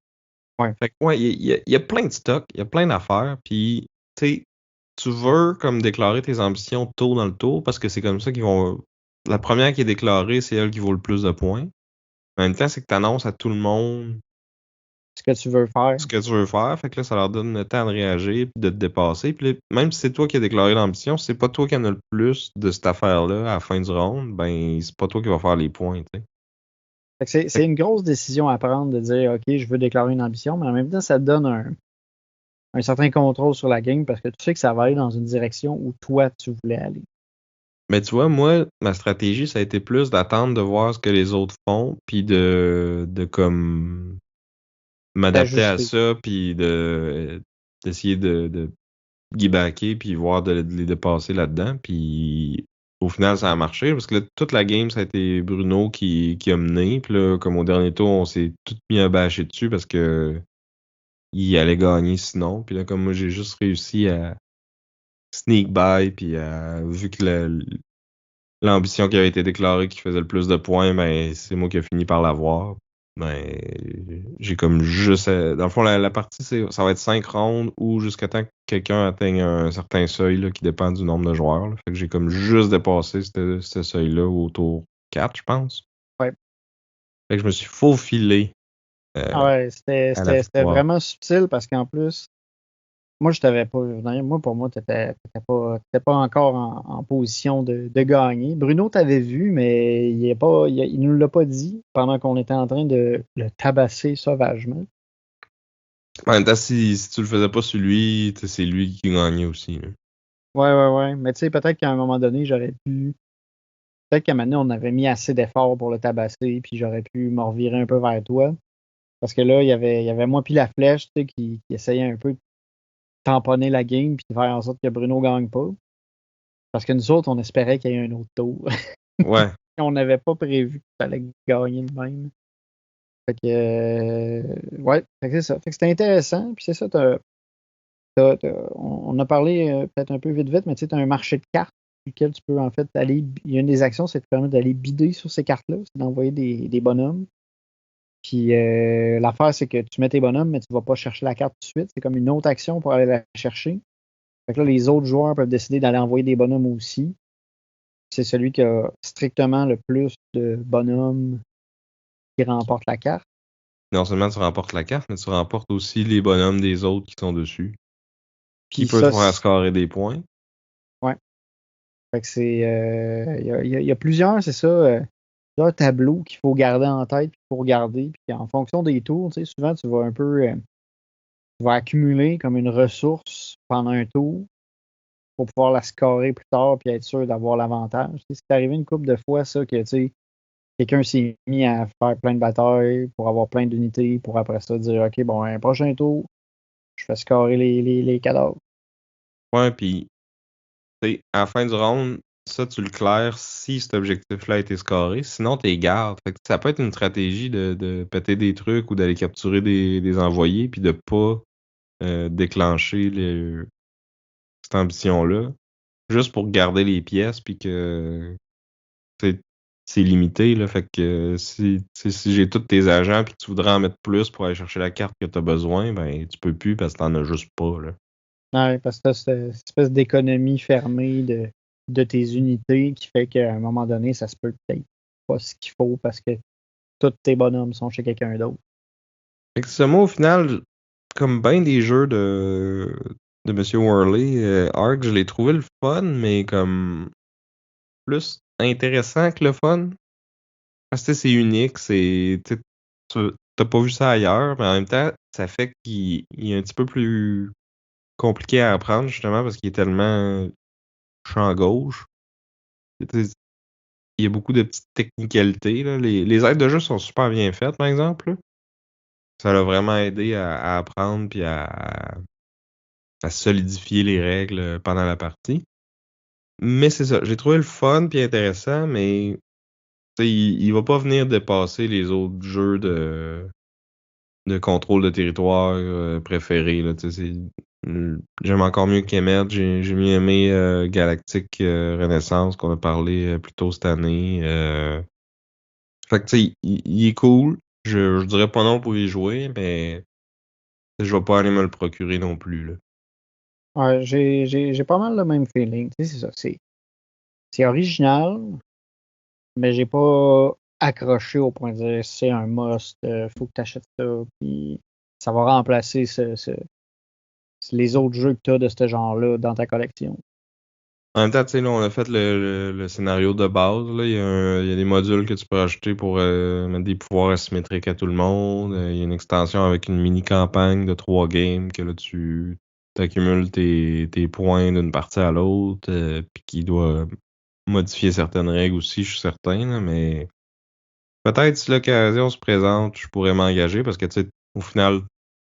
Ouais. Fait que, ouais, il y a plein de stocks, il y a plein d'affaires, puis tu sais, tu veux comme déclarer tes ambitions tôt dans le tour parce que c'est comme ça qu'ils vont. La première qui est déclarée, c'est elle qui vaut le plus de points. En même temps, c'est que tu annonces à tout le monde Ce que tu veux faire. ce que tu veux faire. Fait que là, ça leur donne le temps de réagir puis de te dépasser. Puis là, même si c'est toi qui as déclaré l'ambition, si c'est pas toi qui en as le plus de cette affaire-là à la fin du round, ben c'est pas toi qui va faire les points, tu sais. Fait que Fait c'est une grosse décision à prendre de dire OK, je veux déclarer une ambition, mais en même temps, ça te donne un certain contrôle sur la game parce que tu sais que ça va aller dans une direction où toi tu voulais aller. Mais tu vois, moi, ma stratégie, ça a été plus d'attendre de voir ce que les autres font, puis de comme m'adapter à T'ajuster. ça, puis d'essayer de gimbacker, puis voir de les dépasser là-dedans. Puis au final, ça a marché, parce que là, toute la game, ça a été Bruno qui a mené. Puis là, comme au dernier tour, on s'est tout mis à bâcher dessus parce que il allait gagner sinon. Puis là, comme moi, j'ai juste réussi à sneak by, puis vu que l'ambition qui avait été déclarée qui faisait le plus de points, ben c'est moi qui ai fini par l'avoir. Ben, j'ai comme juste. Dans le fond, la partie, ça va être 5 rounds ou jusqu'à temps que quelqu'un atteigne un certain seuil là, qui dépend du nombre de joueurs. Là. Fait que j'ai comme juste dépassé ce seuil-là au tour 4, je pense. Ouais. Fait que je me suis faufilé Ah ouais, à la c'était victoire. vraiment subtil parce qu'en plus, moi, je t'avais pas. Moi, pour moi, t'étais pas encore en position de gagner. Bruno t'avait vu, mais il nous l'a pas dit pendant qu'on était en train de le tabasser sauvagement. En même temps, si tu le faisais pas sur lui, c'est lui qui gagnait aussi. Là. Ouais, ouais, ouais. Mais tu sais, peut-être qu'à un moment donné, j'aurais pu. Peut-être qu'à un moment donné, on avait mis assez d'efforts pour le tabasser, puis j'aurais pu me revirer un peu vers toi. Parce que là, il y avait moi puis la flèche, tu sais, qui essayait un peu de tamponner la game puis de faire en sorte que Bruno gagne pas. Parce que nous autres, on espérait qu'il y ait un autre tour. Ouais. On n'avait pas prévu qu'il fallait gagner le même. Fait que, ouais, fait que c'est ça. Fait que c'était intéressant. Puis c'est ça, on a parlé peut-être un peu vite vite, mais tu sais, tu as un marché de cartes sur lequel tu peux en fait aller. Il y a une des actions, c'est de te permettre d'aller bider sur ces cartes-là, c'est d'envoyer des bonhommes. Puis l'affaire, c'est que tu mets tes bonhommes, mais tu ne vas pas chercher la carte tout de suite. C'est comme une autre action pour aller la chercher. Fait que là, les autres joueurs peuvent décider d'aller envoyer des bonhommes aussi. C'est celui qui a strictement le plus de bonhommes qui remporte la carte. Non seulement tu remportes la carte, mais tu remportes aussi les bonhommes des autres qui sont dessus. Qui Puis peut te ça, faire scorer des points. ouais. Fait que c'est. Il y a plusieurs, c'est ça, plusieurs tableaux qu'il faut garder en tête, qu'il faut regarder. Puis en fonction des tours, tu sais, souvent, tu vas un peu. Tu vas accumuler comme une ressource pendant un tour pour pouvoir la scorer plus tard puis être sûr d'avoir l'avantage. Tu sais, c'est arrivé une couple de fois, ça, que tu sais, quelqu'un s'est mis à faire plein de batailles pour avoir plein d'unités pour après ça dire OK, bon, un prochain tour, je fais scorer les cadavres. Ouais, puis à la fin du round, ça tu le claires si cet objectif-là a été scoré. Sinon, t'es gardes. Fait que ça peut être une stratégie de péter des trucs ou d'aller capturer des envoyés puis de pas déclencher cette ambition-là. Juste pour garder les pièces puis que c'est c'est limité. Là, fait que si j'ai tous tes agents puis que tu voudrais en mettre plus pour aller chercher la carte que tu as besoin, ben tu peux plus parce que t'en as juste pas. Là. Ouais, parce que c'est cette espèce d'économie fermée de tes unités qui fait qu'à un moment donné, ça se peut peut-être pas ce qu'il faut parce que tous tes bonhommes sont chez quelqu'un d'autre. Fait que ça, moi, au final, comme bien des jeux de Monsieur Worley, Ark, je l'ai trouvé le fun, mais comme plus intéressant que le fun. Parce que c'est unique, t'as pas vu ça ailleurs, mais en même temps, ça fait qu'il est un petit peu plus compliqué à apprendre, justement, parce qu'il est tellement champ gauche. Tu sais, il y a beaucoup de petites technicalités, là. Les aides de jeu sont super bien faites, par exemple, là. Ça l'a vraiment aidé à apprendre puis à solidifier les règles pendant la partie. Mais c'est ça, j'ai trouvé le fun puis intéressant, mais tu sais, il va pas venir dépasser les autres jeux de contrôle de territoire préférés. Là, tu sais, j'aime encore mieux Kemet, j'ai mieux aimé Galactic Renaissance qu'on a parlé plus tôt cette année. Fait que tu sais, il est cool. Je dirais pas non pour y jouer, mais je vais pas aller me le procurer non plus. Là. Ouais, j'ai pas mal le même feeling. Tu sais, c'est ça. C'est original, mais j'ai pas accroché au point de dire c'est un must, faut que tu achètes ça, puis ça va remplacer les autres jeux que tu as de ce genre-là dans ta collection. En même temps, tu sais, là, on a fait le scénario de base. Là. Il y a des modules que tu peux acheter pour mettre des pouvoirs asymétriques à tout le monde. Il y a une extension avec une mini-campagne de 3 games que là, tu accumules tes points d'une partie à l'autre, puis qui doit modifier certaines règles aussi, je suis certain, là, mais peut-être si l'occasion se présente, je pourrais m'engager parce que, tu sais, au final,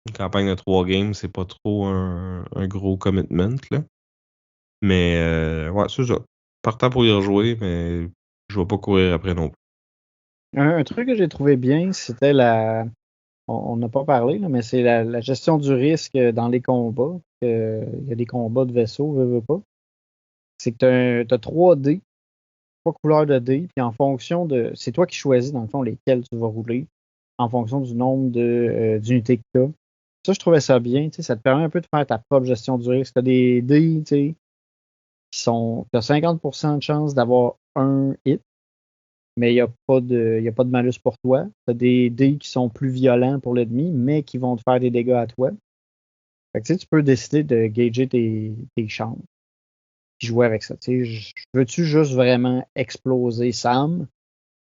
une campagne de 3 games, c'est pas trop un gros commitment, là. Mais, ouais, c'est ça. Partant pour y rejouer, mais je vais pas courir après non plus. Un truc que j'ai trouvé bien, c'était on n'a pas parlé, là, mais c'est la gestion du risque dans les combats. Il y a des combats de vaisseaux, veux pas. C'est que tu as 3 dés, 3 couleurs de dés, puis en fonction de. C'est toi qui choisis, dans le fond, lesquels tu vas rouler, en fonction du nombre d'unités que tu as. Ça, je trouvais ça bien. Ça te permet un peu de faire ta propre gestion du risque. Tu as des dés, qui sont. Tu as 50% de chance d'avoir un hit, mais il n'y a pas de malus pour toi. Tu as des dés qui sont plus violents pour l'ennemi, mais qui vont te faire des dégâts à toi. Fait que, tu peux décider de gager tes chances. Puis jouer avec ça. Veux-tu juste vraiment exploser Sam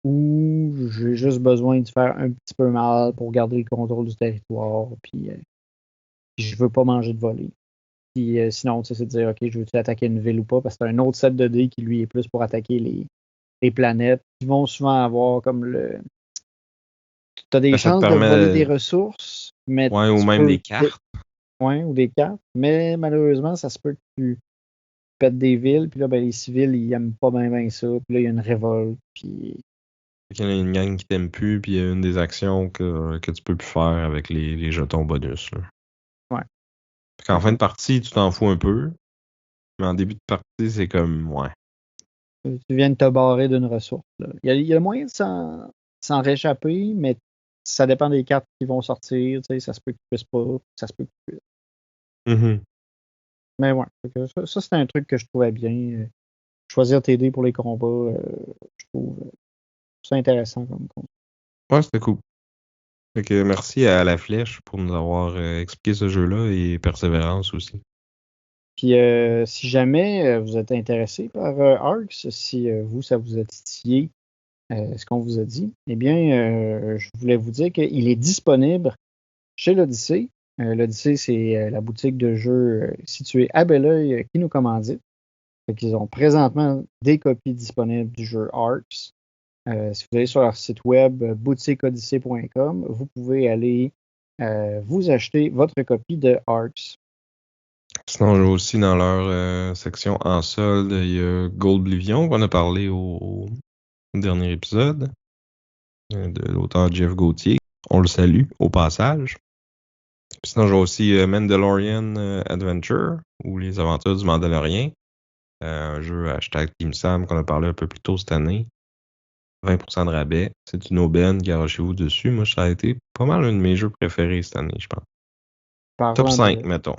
ou j'ai juste besoin de faire un petit peu mal pour garder le contrôle du territoire, puis je veux pas manger de volée. Puis sinon, c'est de dire, OK, je veux-tu attaquer une ville ou pas, parce que c'est un autre set de dés qui, lui, est plus pour attaquer les planètes. Ils vont souvent avoir comme tu as des Ben, ça te chances de voler des permet, ressources, mais ouais, ou tu même peux. des cartes. Ouais, ou des cartes, mais malheureusement, ça se peut que tu pètes des villes, puis là, ben, les civils, ils aiment pas bien ça, puis là, il y a une révolte, puis. Il y a une gang qui t'aime plus, puis il y a une des actions que tu peux plus faire avec les jetons bonus, là. Ouais. Fait qu'en fin de partie, tu t'en fous un peu, mais en début de partie, c'est comme, ouais. Tu viens de te barrer d'une ressource. Là. Il y a moyen de s'en réchapper, mais ça dépend des cartes qui vont sortir. Ça se peut que tu puisses pas, ça se peut que tu puisses. Mhm. Mais ouais, ça c'était un truc que je trouvais bien. Choisir tes dés pour les combats, je trouve ça intéressant comme compte. Ouais, c'était cool. Fait que merci à La Flèche pour nous avoir expliqué ce jeu-là et Persévérance aussi. Puis si jamais vous êtes intéressé par Arcs, si vous, ça vous a titillé ce qu'on vous a dit, eh bien, je voulais vous dire qu'il est disponible chez l'Odyssée. L'Odyssée, c'est la boutique de jeux située à Belleuil qui nous commandite. Fait qu'ils ont présentement des copies disponibles du jeu Arcs. Si vous allez sur leur site web boutiqueodyssée.com, vous pouvez aller vous acheter votre copie de Arcs. Sinon, j'ai aussi dans leur section en solde, il y a Goldblivion qu'on a parlé au dernier épisode de l'auteur Jeff Gauthier. On le salue au passage. Puis sinon, j'ai aussi Mandalorian Adventure ou Les Aventures du Mandalorien. Un jeu hashtag Team Sam qu'on a parlé un peu plus tôt cette année. 20% de rabais. C'est une aubaine, garagez-vous dessus. Moi, ça a été pas mal un de mes jeux préférés cette année, je pense. Top Parlant 5, de, mettons.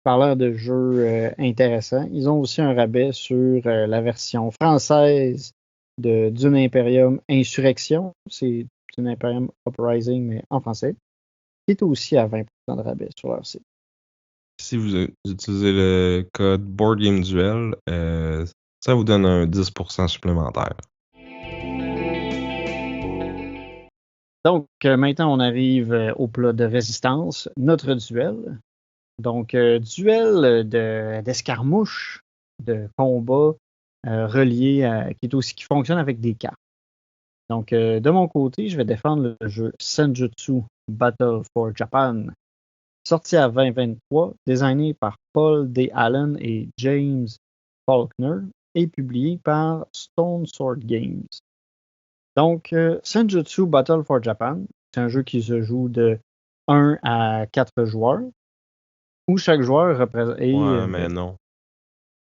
parlant de jeux intéressants, ils ont aussi un rabais sur la version française de Dune Imperium Insurrection. C'est Dune Imperium Uprising, mais en français, qui est aussi à 20% de rabais sur leur site. Si vous utilisez le code BoardGameDuel, ça vous donne un 10% supplémentaire. Donc, maintenant, on arrive au plat de résistance, notre duel. Donc, duel d'escarmouche, de combat relié qui fonctionne avec des cartes. Donc, de mon côté, je vais défendre le jeu Senjutsu Battle for Japan, sorti à 2023, designé par Paul D. Allen et James Faulkner et publié par Stone Sword Games. Donc, Senjutsu Battle for Japan, c'est un jeu qui se joue de 1 à 4 joueurs, où chaque joueur représente. Ouais, mais non.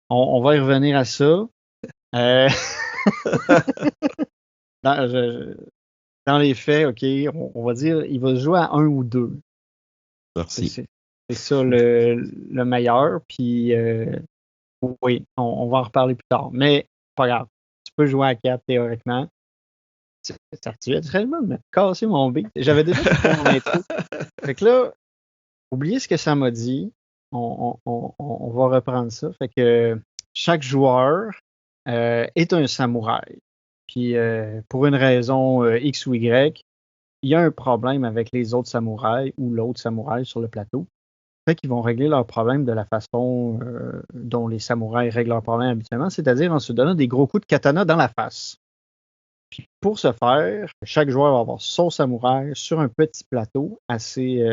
On va y revenir à ça. Euh, dans les faits, OK, on va dire il va se jouer à 1 ou 2. Merci. C'est ça le meilleur. Puis, oui, on va en reparler plus tard. Mais, pas grave. Tu peux jouer à 4 théoriquement. Tu viens réellement de me casser mon beat. J'avais déjà fait mon intro. Fait que là, oubliez ce que ça m'a dit. On va reprendre ça. Fait que chaque joueur est un samouraï. Puis pour une raison X ou Y, il y a un problème avec les autres samouraïs ou l'autre samouraï sur le plateau. fait qu'ils vont régler leurs problèmes de la façon dont les samouraïs règlent leurs problèmes habituellement, c'est-à-dire en se donnant des gros coups de katana dans la face. Puis pour ce faire, chaque joueur va avoir son samouraï sur un petit plateau assez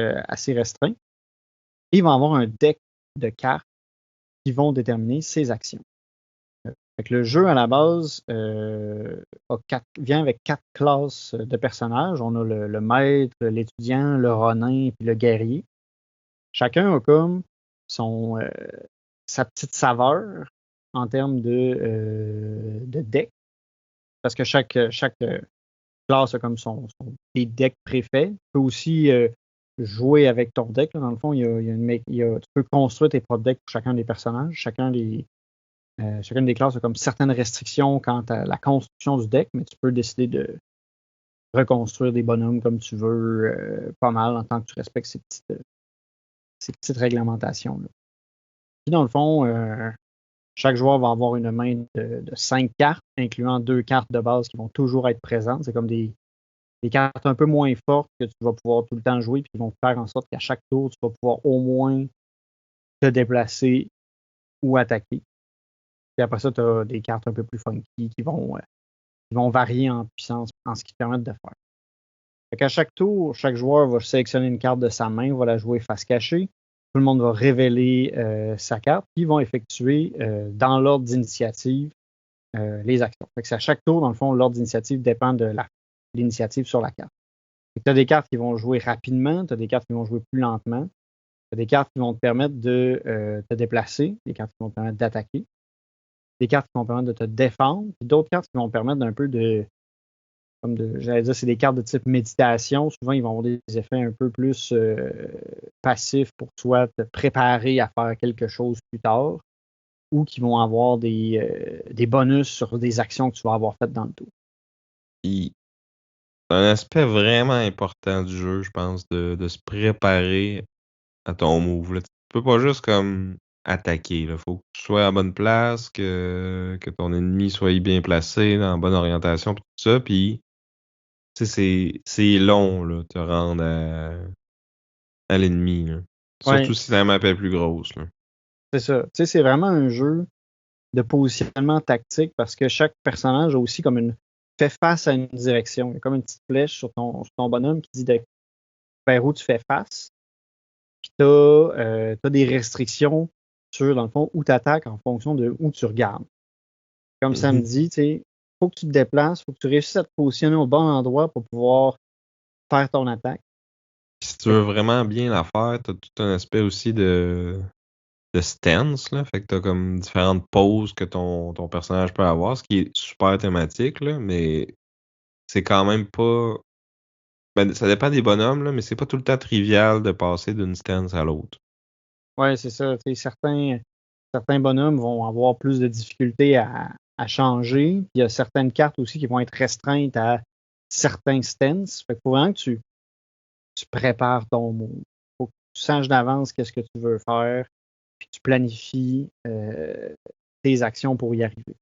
restreint. Et il va avoir un deck de cartes qui vont déterminer ses actions. Fait que le jeu, à la base, vient avec 4 classes de personnages. On a le maître, l'étudiant, le ronin puis le guerrier. Chacun a comme sa petite saveur en termes de deck. Parce que chaque classe a comme des decks préfaits. Tu peux aussi jouer avec ton deck. Là. Dans le fond, tu peux construire tes propres decks pour chacun des personnages. Chacune des classes a comme certaines restrictions quant à la construction du deck, mais tu peux décider de reconstruire des bonhommes comme tu veux, pas mal, en tant que tu respectes ces petites réglementations-là. Puis dans le fond, chaque joueur va avoir une main de 5 cartes, incluant 2 cartes de base qui vont toujours être présentes. C'est comme des cartes un peu moins fortes que tu vas pouvoir tout le temps jouer, puis qui vont faire en sorte qu'à chaque tour, tu vas pouvoir au moins te déplacer ou attaquer. Puis après ça, tu as des cartes un peu plus funky qui vont varier en puissance en ce qu'ils permettent de faire. Fait qu'à chaque tour, chaque joueur va sélectionner une carte de sa main, va la jouer face cachée. Tout le monde va révéler sa carte, puis ils vont effectuer dans l'ordre d'initiative les actions. Fait que à chaque tour, dans le fond, l'ordre d'initiative dépend de l'initiative sur la carte. Tu as des cartes qui vont jouer rapidement, tu as des cartes qui vont jouer plus lentement, tu as des cartes qui vont te permettre de te déplacer, des cartes qui vont te permettre d'attaquer, des cartes qui vont te permettre de te défendre, puis d'autres cartes qui vont te permettre d'un peu j'allais dire, c'est des cartes de type méditation. Souvent, ils vont avoir des effets un peu plus passifs pour toi te préparer à faire quelque chose plus tard, ou qui vont avoir des bonus sur des actions que tu vas avoir faites dans le tour. C'est un aspect vraiment important du jeu, je pense, de se préparer à ton move. Là. Tu peux pas juste comme attaquer. Il faut que tu sois à la bonne place, que ton ennemi soit bien placé, dans la bonne orientation, puis tout ça. Puis, tu sais, c'est long, là, te rendre à l'ennemi. Là. Surtout Ouais, si la map est plus grosse. Là. c'est ça. Tu sais, c'est vraiment un jeu de positionnement tactique parce que chaque personnage a aussi fait face à une direction. Il y a comme une petite flèche sur ton bonhomme qui dit vers où tu fais face. Puis tu as des restrictions sur, dans le fond, où tu attaques en fonction de où tu regardes. Comme ça me dit, tu sais, faut que tu te déplaces, faut que tu réussisses à te positionner au bon endroit pour pouvoir faire ton attaque. Puis si tu veux vraiment bien la faire, t'as tout un aspect aussi de stance, là. Fait que t'as comme différentes poses que ton personnage peut avoir, ce qui est super thématique, là, mais c'est quand même pas. Ben, ça dépend des bonhommes, là, mais c'est pas tout le temps trivial de passer d'une stance à l'autre. Ouais, c'est ça. Tu sais, certains bonhommes vont avoir plus de difficultés à changer. Puis il y a certaines cartes aussi qui vont être restreintes à certains stances. Fait qu'il faut vraiment que tu prépares ton move. Faut que tu saches d'avance qu'est-ce que tu veux faire, puis tu planifies tes actions pour y arriver.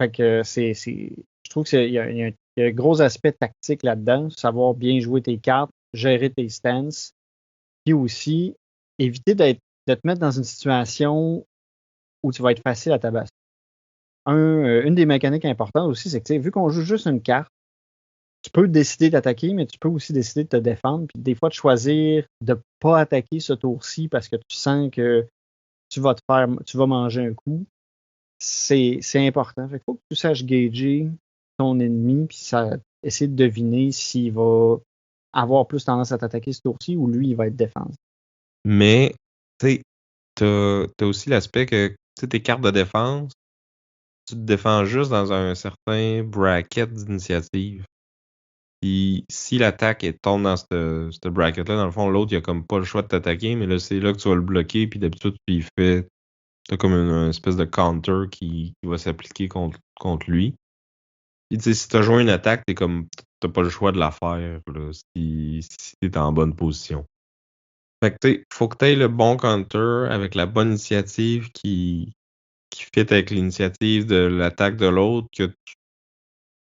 Fait que je trouve qu'il y a un gros aspect tactique là-dedans, savoir bien jouer tes cartes, gérer tes stances, puis aussi éviter de te mettre dans une situation où tu vas être facile à tabasser. Une des mécaniques importantes aussi, c'est que vu qu'on joue juste une carte, tu peux décider d'attaquer, mais tu peux aussi décider de te défendre, puis des fois de choisir de ne pas attaquer ce tour-ci parce que tu sens que tu vas manger un coup. C'est important. Fait qu'il faut que tu saches gager ton ennemi, puis essayer de deviner s'il va avoir plus tendance à t'attaquer ce tour-ci ou lui, il va être défensif. Mais, tu sais, t'as aussi l'aspect que, tu sais, tes cartes de défense, tu te défends juste dans un certain bracket d'initiative. Puis si l'attaque tombe dans ce bracket-là, dans le fond, l'autre, il a comme pas le choix de t'attaquer, mais là, c'est là que tu vas le bloquer, puis d'habitude, t'as comme une espèce de counter qui va s'appliquer contre lui. Puis tu sais, si t'as joué une attaque, t'as pas le choix de la faire, là, si t'es en bonne position. Fait que tu sais, faut que t'aies le bon counter avec la bonne initiative qui fit avec l'initiative de l'attaque de l'autre,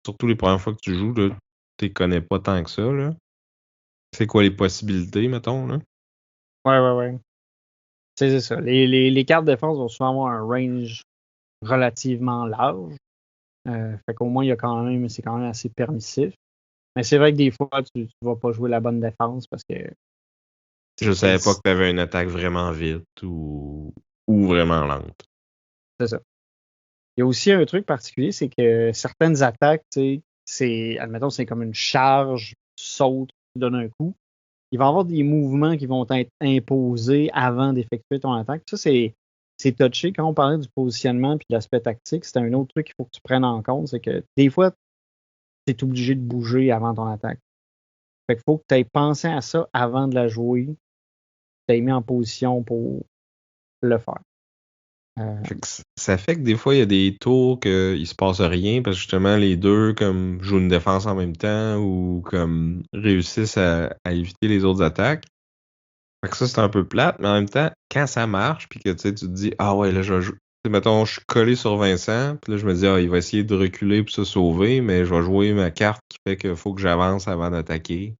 surtout les premières fois que tu joues, là, tu connais pas tant que ça, là. C'est quoi les possibilités, mettons, là? Ouais, ouais, ouais. C'est ça. Les cartes de défense vont souvent avoir un range relativement large. Fait qu'au moins, c'est quand même assez permissif. Mais c'est vrai que des fois, tu vas pas jouer la bonne défense parce que Je savais pas que tu avais une attaque vraiment vite ou vraiment lente. c'est ça. Il y a aussi un truc particulier, c'est que certaines attaques, admettons, c'est comme une charge, tu sautes, tu donnes un coup. Il va y avoir des mouvements qui vont être imposés avant d'effectuer ton attaque. Ça, c'est touché. Quand on parlait du positionnement puis de l'aspect tactique, c'est un autre truc qu'il faut que tu prennes en compte. C'est que des fois, tu es obligé de bouger avant ton attaque. Fait qu'il faut que tu aies pensé à ça avant de la jouer. Tu aies mis en position pour le faire. Ça fait que des fois, il y a des tours qu'il se passe rien parce que justement, les deux comme jouent une défense en même temps ou comme réussissent à éviter les autres attaques. Fait que ça, c'est un peu plate, mais en même temps, quand ça marche, puis que tu te dis, ah ouais, là, je vais jouer. Mettons, je suis collé sur Vincent, puis là, je me dis, ah, il va essayer de reculer pour se sauver, mais je vais jouer ma carte qui fait qu'il faut que j'avance avant d'attaquer.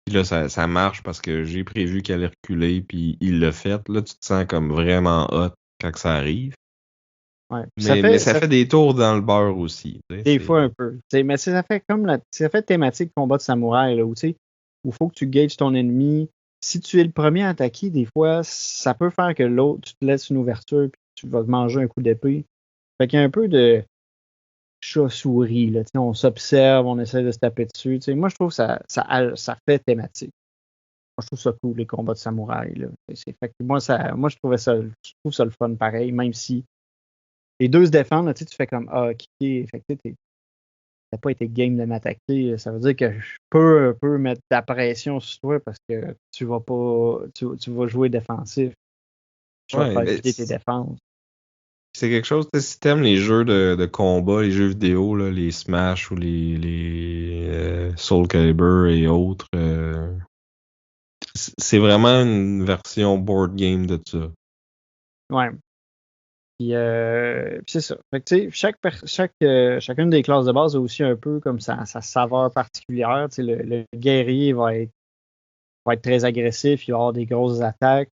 Puis là, ça marche parce que j'ai prévu qu'elle allait reculer, puis il l'a fait. Là, tu te sens comme vraiment hot quand ça arrive. Ouais. Mais ça fait des tours dans le beurre aussi. Des fois un peu. Mais ça fait comme ça fait thématique combat de samouraï, là, où il faut que tu gages ton ennemi. Si tu es le premier à attaquer, des fois, ça peut faire que l'autre, tu te laisses une ouverture puis tu vas te manger un coup d'épée. Fait qu'il y a un peu de chat-souris, là. On s'observe, on essaie de se taper dessus. Moi, je trouve que ça fait thématique. Moi, je trouve ça cool, les combats de samouraï. Là. Fait que moi, je trouve ça le fun pareil, même si les deux se défendent, là, tu fais comme ok, fait que t'as pas été game de m'attaquer. Ça veut dire que je peux un peu mettre ta pression sur toi parce que tu vas pas. Tu vas jouer défensif. Je vais faire quitter tes défenses. C'est quelque chose, si t'aimes les jeux de combat, les jeux vidéo, là, les Smash ou les Soul Calibur et autres, c'est vraiment une version board game de ça. Ouais. Puis c'est ça. Fait que, chacune des classes de base a aussi un peu comme sa saveur particulière. Le guerrier va être très agressif, il va avoir des grosses attaques.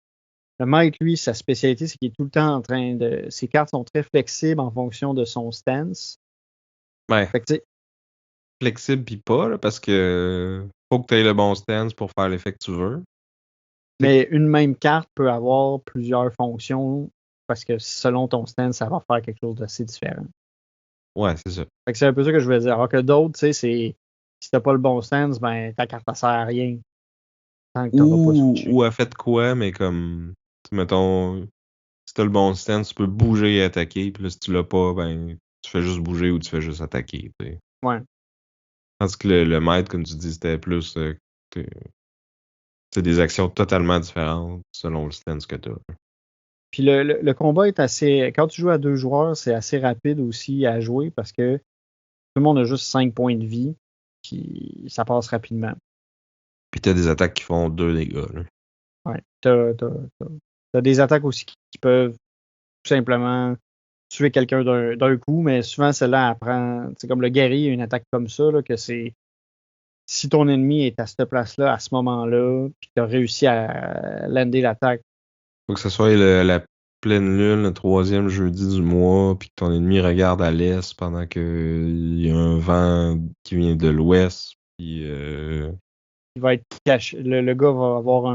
Le maître, lui, sa spécialité, c'est qu'il est tout le temps en train de. Ses cartes sont très flexibles en fonction de son stance. Ouais. Fait que, flexible pis pas, là, parce que faut que tu aies le bon stance pour faire l'effet que tu veux. mais une même carte peut avoir plusieurs fonctions parce que selon ton stance, ça va faire quelque chose d'assez différent. Ouais, c'est ça. Fait que c'est un peu ça que je voulais dire. Alors que d'autres, tu sais, si t'as pas le bon stance, ben ta carte ne sert à rien. Tant que t'auras pas switché. Ou a fait quoi, mais comme, mettons, si t'as le bon stance, tu peux bouger et attaquer, puis là, si tu l'as pas, ben, tu fais juste bouger ou tu fais juste attaquer, t'sais. Ouais. Tandis que le maître, comme tu dis, c'était plus, c'est des actions totalement différentes selon le stance que t'as. Puis le combat est assez. Quand tu joues à 2 joueurs, c'est assez rapide aussi à jouer parce que tout le monde a juste 5 points de vie. Puis ça passe rapidement. Puis t'as des attaques qui font 2 dégâts, là. Ouais. T'as des attaques aussi qui peuvent tout simplement tuer quelqu'un d'un coup, mais souvent celle-là apprend. C'est comme le guerrier, une attaque comme ça, là, que c'est. Si ton ennemi est à cette place-là, à ce moment-là, puis tu as réussi à lander l'attaque. Faut que ce soit la pleine lune, le 3e jeudi du mois, puis que ton ennemi regarde à l'est pendant qu'il y a un vent qui vient de l'ouest, puis Il va être caché. Le gars va avoir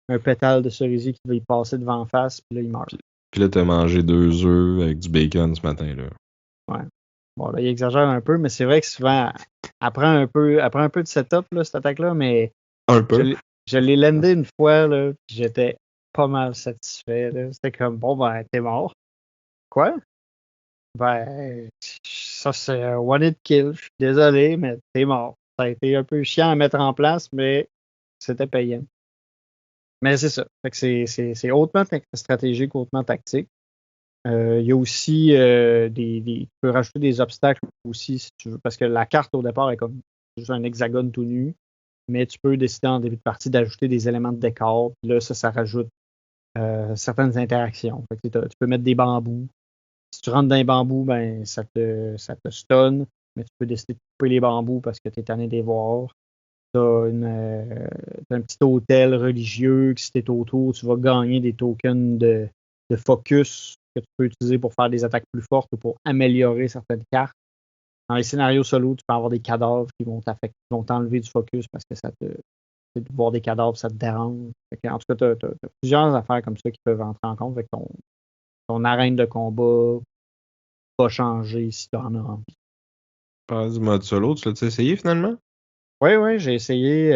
un pétale de cerisier qui va y passer devant en face, puis là, il meurt. Puis là, t'as mangé 2 œufs avec du bacon ce matin-là. Ouais. Bon, là, il exagère un peu, mais c'est vrai que souvent, après un peu de setup, là, cette attaque-là, mais Un peu. je l'ai landé une fois, là, puis j'étais pas mal satisfait. Là. C'était comme, bon, ben, t'es mort. Quoi? Ben, ça, c'est un one-hit kill. Je suis désolé, mais t'es mort. Ça a été un peu chiant à mettre en place, mais c'était payant. Mais c'est ça. Fait que c'est hautement stratégique, hautement tactique. Il y a aussi tu peux rajouter des obstacles aussi si tu veux, parce que la carte au départ est comme juste un hexagone tout nu, mais tu peux décider en début de partie d'ajouter des éléments de décor. Puis là, ça rajoute certaines interactions. Fait que tu peux mettre des bambous. Si tu rentres dans les bambous, ben ça te stun, mais tu peux décider de couper les bambous parce que tu es tanné de les voir. t'as un petit hôtel religieux que si t'es autour, tu vas gagner des tokens de focus que tu peux utiliser pour faire des attaques plus fortes ou pour améliorer certaines cartes. Dans les scénarios solo, tu peux avoir des cadavres qui vont t'enlever du focus parce que de voir des cadavres, ça te dérange. En tout cas, t'as plusieurs affaires comme ça qui peuvent entrer en compte avec ton arène de combat va changer si tu en as envie. Parle du mode solo, tu l'as essayé finalement? Oui, j'ai essayé.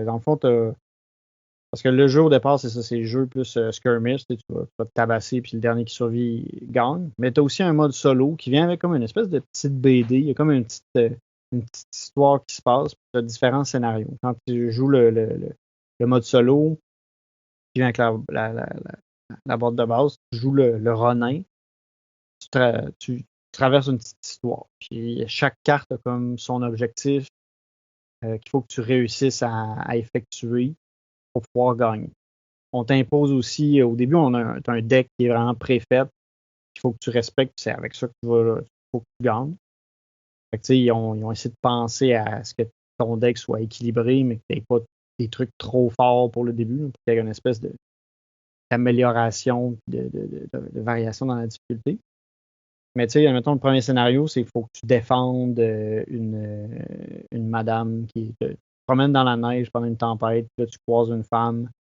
Dans le fond, parce que le jeu au départ, c'est ça, c'est le jeu plus skirmish, tu vas te tabasser, puis le dernier qui survit gagne. Mais tu as aussi un mode solo qui vient avec comme une espèce de petite BD. Il y a comme une petite histoire qui se passe, puis tu as différents scénarios. Quand tu joues le mode solo, qui vient avec la boîte de base, tu joues le Ronin, tu traverses une petite histoire. Puis chaque carte a comme son objectif qu'il faut que tu réussisses à effectuer pour pouvoir gagner. On t'impose aussi, au début, t'as un deck qui est vraiment préfait, qu'il faut que tu respectes, c'est avec ça que faut que tu gagnes. Fait que, ils ont essayé de penser à ce que ton deck soit équilibré, mais que tu n'aies pas des trucs trop forts pour le début, pour qu'il y ait une espèce d'amélioration, de variation dans la difficulté. Mais tu sais, mettons, le premier scénario, c'est qu'il faut que tu défendes une madame qui te promène dans la neige pendant une tempête, puis là, tu croises une femme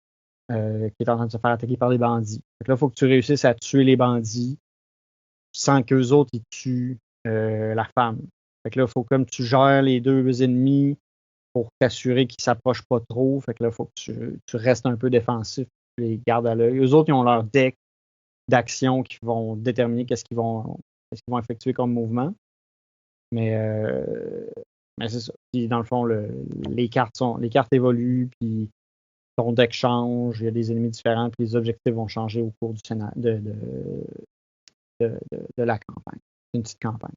qui est en train de se faire attaquer par des bandits. Donc là, il faut que tu réussisses à tuer les bandits sans qu'eux autres ils tuent la femme. Fait que là, il faut comme tu gères les deux ennemis pour t'assurer qu'ils ne s'approchent pas trop. Fait que là, il faut que tu restes un peu défensif, tu les gardes à l'œil. Eux autres, ils ont leur deck d'action qui vont déterminer qu'est-ce qu'ils vont effectuer comme mouvement. Mais c'est ça. Puis dans le fond, les cartes évoluent, puis ton deck change, il y a des ennemis différents, puis les objectifs vont changer au cours du scénario de la campagne. Une petite campagne.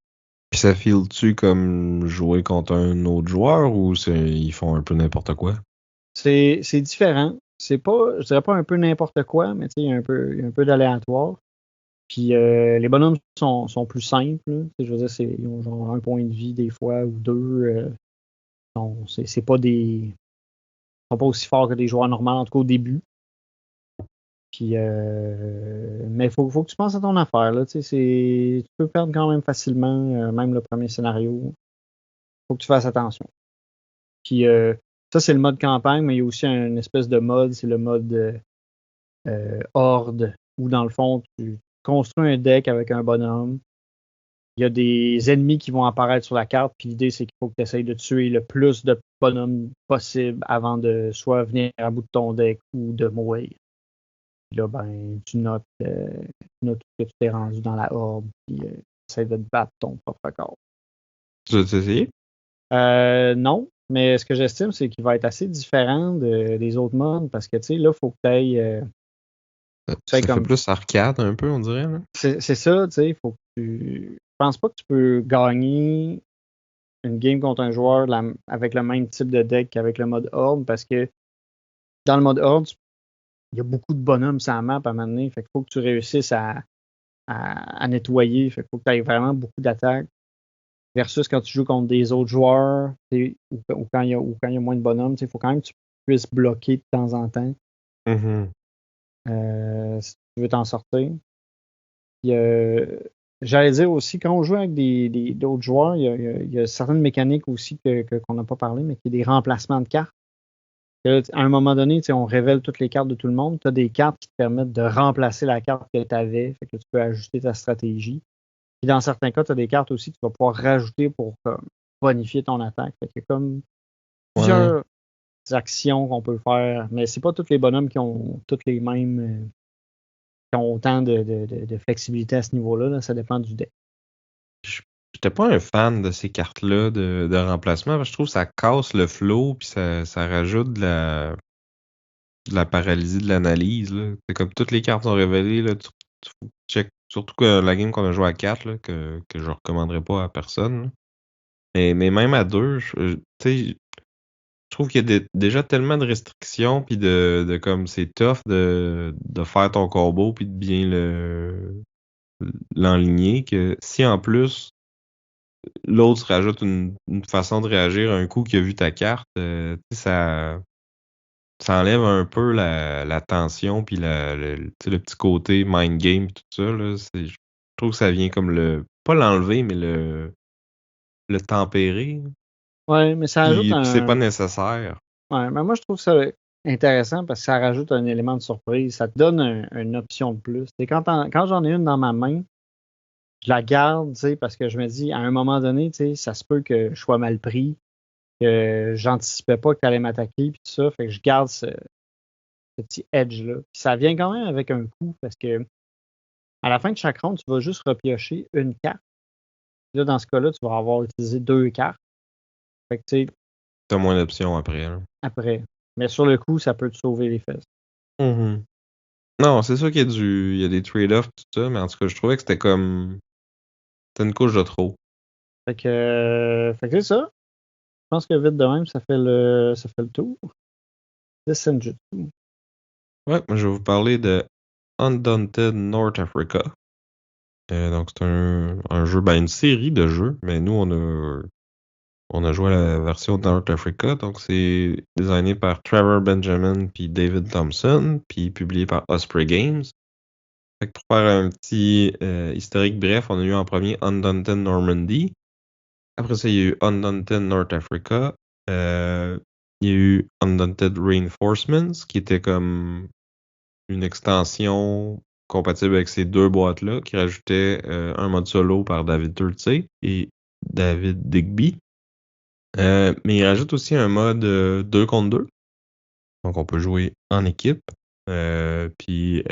Puis ça file-tu comme jouer contre un autre joueur ou ils font un peu n'importe quoi? C'est différent. C'est pas, je dirais pas un peu n'importe quoi, mais il y a un peu d'aléatoire. Puis les bonhommes sont plus simples. Je veux dire, ils ont genre un point de vie des fois ou deux. C'est pas ils sont pas aussi forts que des joueurs normaux, en tout cas au début. Puis, mais faut que tu penses à ton affaire. Là, tu peux perdre quand même facilement, même le premier scénario. Faut que tu fasses attention. Puis, ça, c'est le mode campagne, mais il y a aussi une espèce de mode, c'est le mode horde, où dans le fond, tu construis un deck avec un bonhomme. Il y a des ennemis qui vont apparaître sur la carte, puis l'idée, c'est qu'il faut que tu essayes de tuer le plus de bonhommes possible avant de soit venir à bout de ton deck ou de mourir. Puis là, ben, tu notes que tu t'es rendu dans la horde, puis tu essaies de te battre ton propre corps. Tu l'as essayé? Non, mais ce que j'estime, c'est qu'il va être assez différent des autres modes, parce que, tu sais, là, il faut que tu ailles... ça fait plus arcade un peu, on dirait. Là. C'est ça, tu sais, faut que tu... Je pense pas que tu peux gagner une game contre un joueur avec le même type de deck qu'avec le mode horde, parce que dans le mode horde, il y a beaucoup de bonhommes sur la map à un moment donné, fait qu'il faut que tu réussisses à nettoyer, fait qu'il faut que tu aies vraiment beaucoup d'attaques, versus quand tu joues contre des autres joueurs, ou quand il y a moins de bonhommes, il faut quand même que tu puisses bloquer de temps en temps si tu veux t'en sortir. Puis, j'allais dire aussi, quand on joue avec d'autres joueurs, il y a certaines mécaniques aussi qu'on n'a pas parlé, mais qui est des remplacements de cartes. À un moment donné, on révèle toutes les cartes de tout le monde. Tu as des cartes qui te permettent de remplacer la carte que tu avais, fait que tu peux ajuster ta stratégie. Puis dans certains cas, tu as des cartes aussi que tu vas pouvoir rajouter pour bonifier ton attaque. Fait qu'il y a comme plusieurs actions qu'on peut faire, mais c'est pas tous les bonhommes qui ont toutes les mêmes, qui ont autant de flexibilité à ce niveau-là. Là. Ça dépend du deck. J'étais pas un fan de ces cartes-là de remplacement, parce que je trouve que ça casse le flow, puis ça rajoute de la paralysie de l'analyse. C'est comme toutes les cartes sont révélées, là, tu check. Surtout que la game qu'on a joué à 4, là, que je recommanderais pas à personne. Là. Mais même à 2, je trouve qu'il y a déjà tellement de restrictions, puis de comme c'est tough de faire ton combo, puis de bien l'enligner, que si en plus l'autre se rajoute une façon de réagir à un coup qu'il a vu ta carte, ça enlève un peu la tension puis le petit côté mind game tout ça là. Je trouve que ça vient comme pas l'enlever mais le tempérer. Ouais, mais ça ajoute Puis c'est un. pas nécessaire. Ouais, mais moi, je trouve ça intéressant parce que ça rajoute un élément de surprise. Ça te donne une option de plus. Et quand j'en ai une dans ma main, je la garde, tu sais, parce que je me dis, à un moment donné, tu sais, ça se peut que je sois mal pris, que j'anticipais pas que tu allais m'attaquer, puis tout ça. Fait que je garde ce petit edge-là. Puis ça vient quand même avec un coup parce que à la fin de chaque round, tu vas juste repiocher une carte. Là, dans ce cas-là, tu vas avoir utilisé deux cartes. Fait que, tu sais, T'as moins d'options après. Là. après. Mais sur le coup, ça peut te sauver les fesses. Mhm. Non, c'est sûr il y a des trade-offs, tout ça, mais en tout cas, je trouvais que c'était une couche de trop. Fait que c'est ça. Je pense que vite de même, ça fait le tour de Senjutsu. Ouais, moi, je vais vous parler de Undaunted North Africa. Donc, c'est un jeu, une série de jeux, mais nous, on a joué à la version North Africa. Donc, c'est designé par Trevor Benjamin puis David Thompson, puis publié par Osprey Games. Fait que pour faire un petit historique bref, on a eu en premier Undaunted Normandy. Après ça, il y a eu Undaunted North Africa. Il y a eu Undaunted Reinforcements, qui était comme une extension compatible avec ces deux boîtes-là, qui rajoutait un mode solo par David Turtsey et David Digby. Mais il rajoute aussi un mode 2 contre 2. Donc on peut jouer en équipe. Puis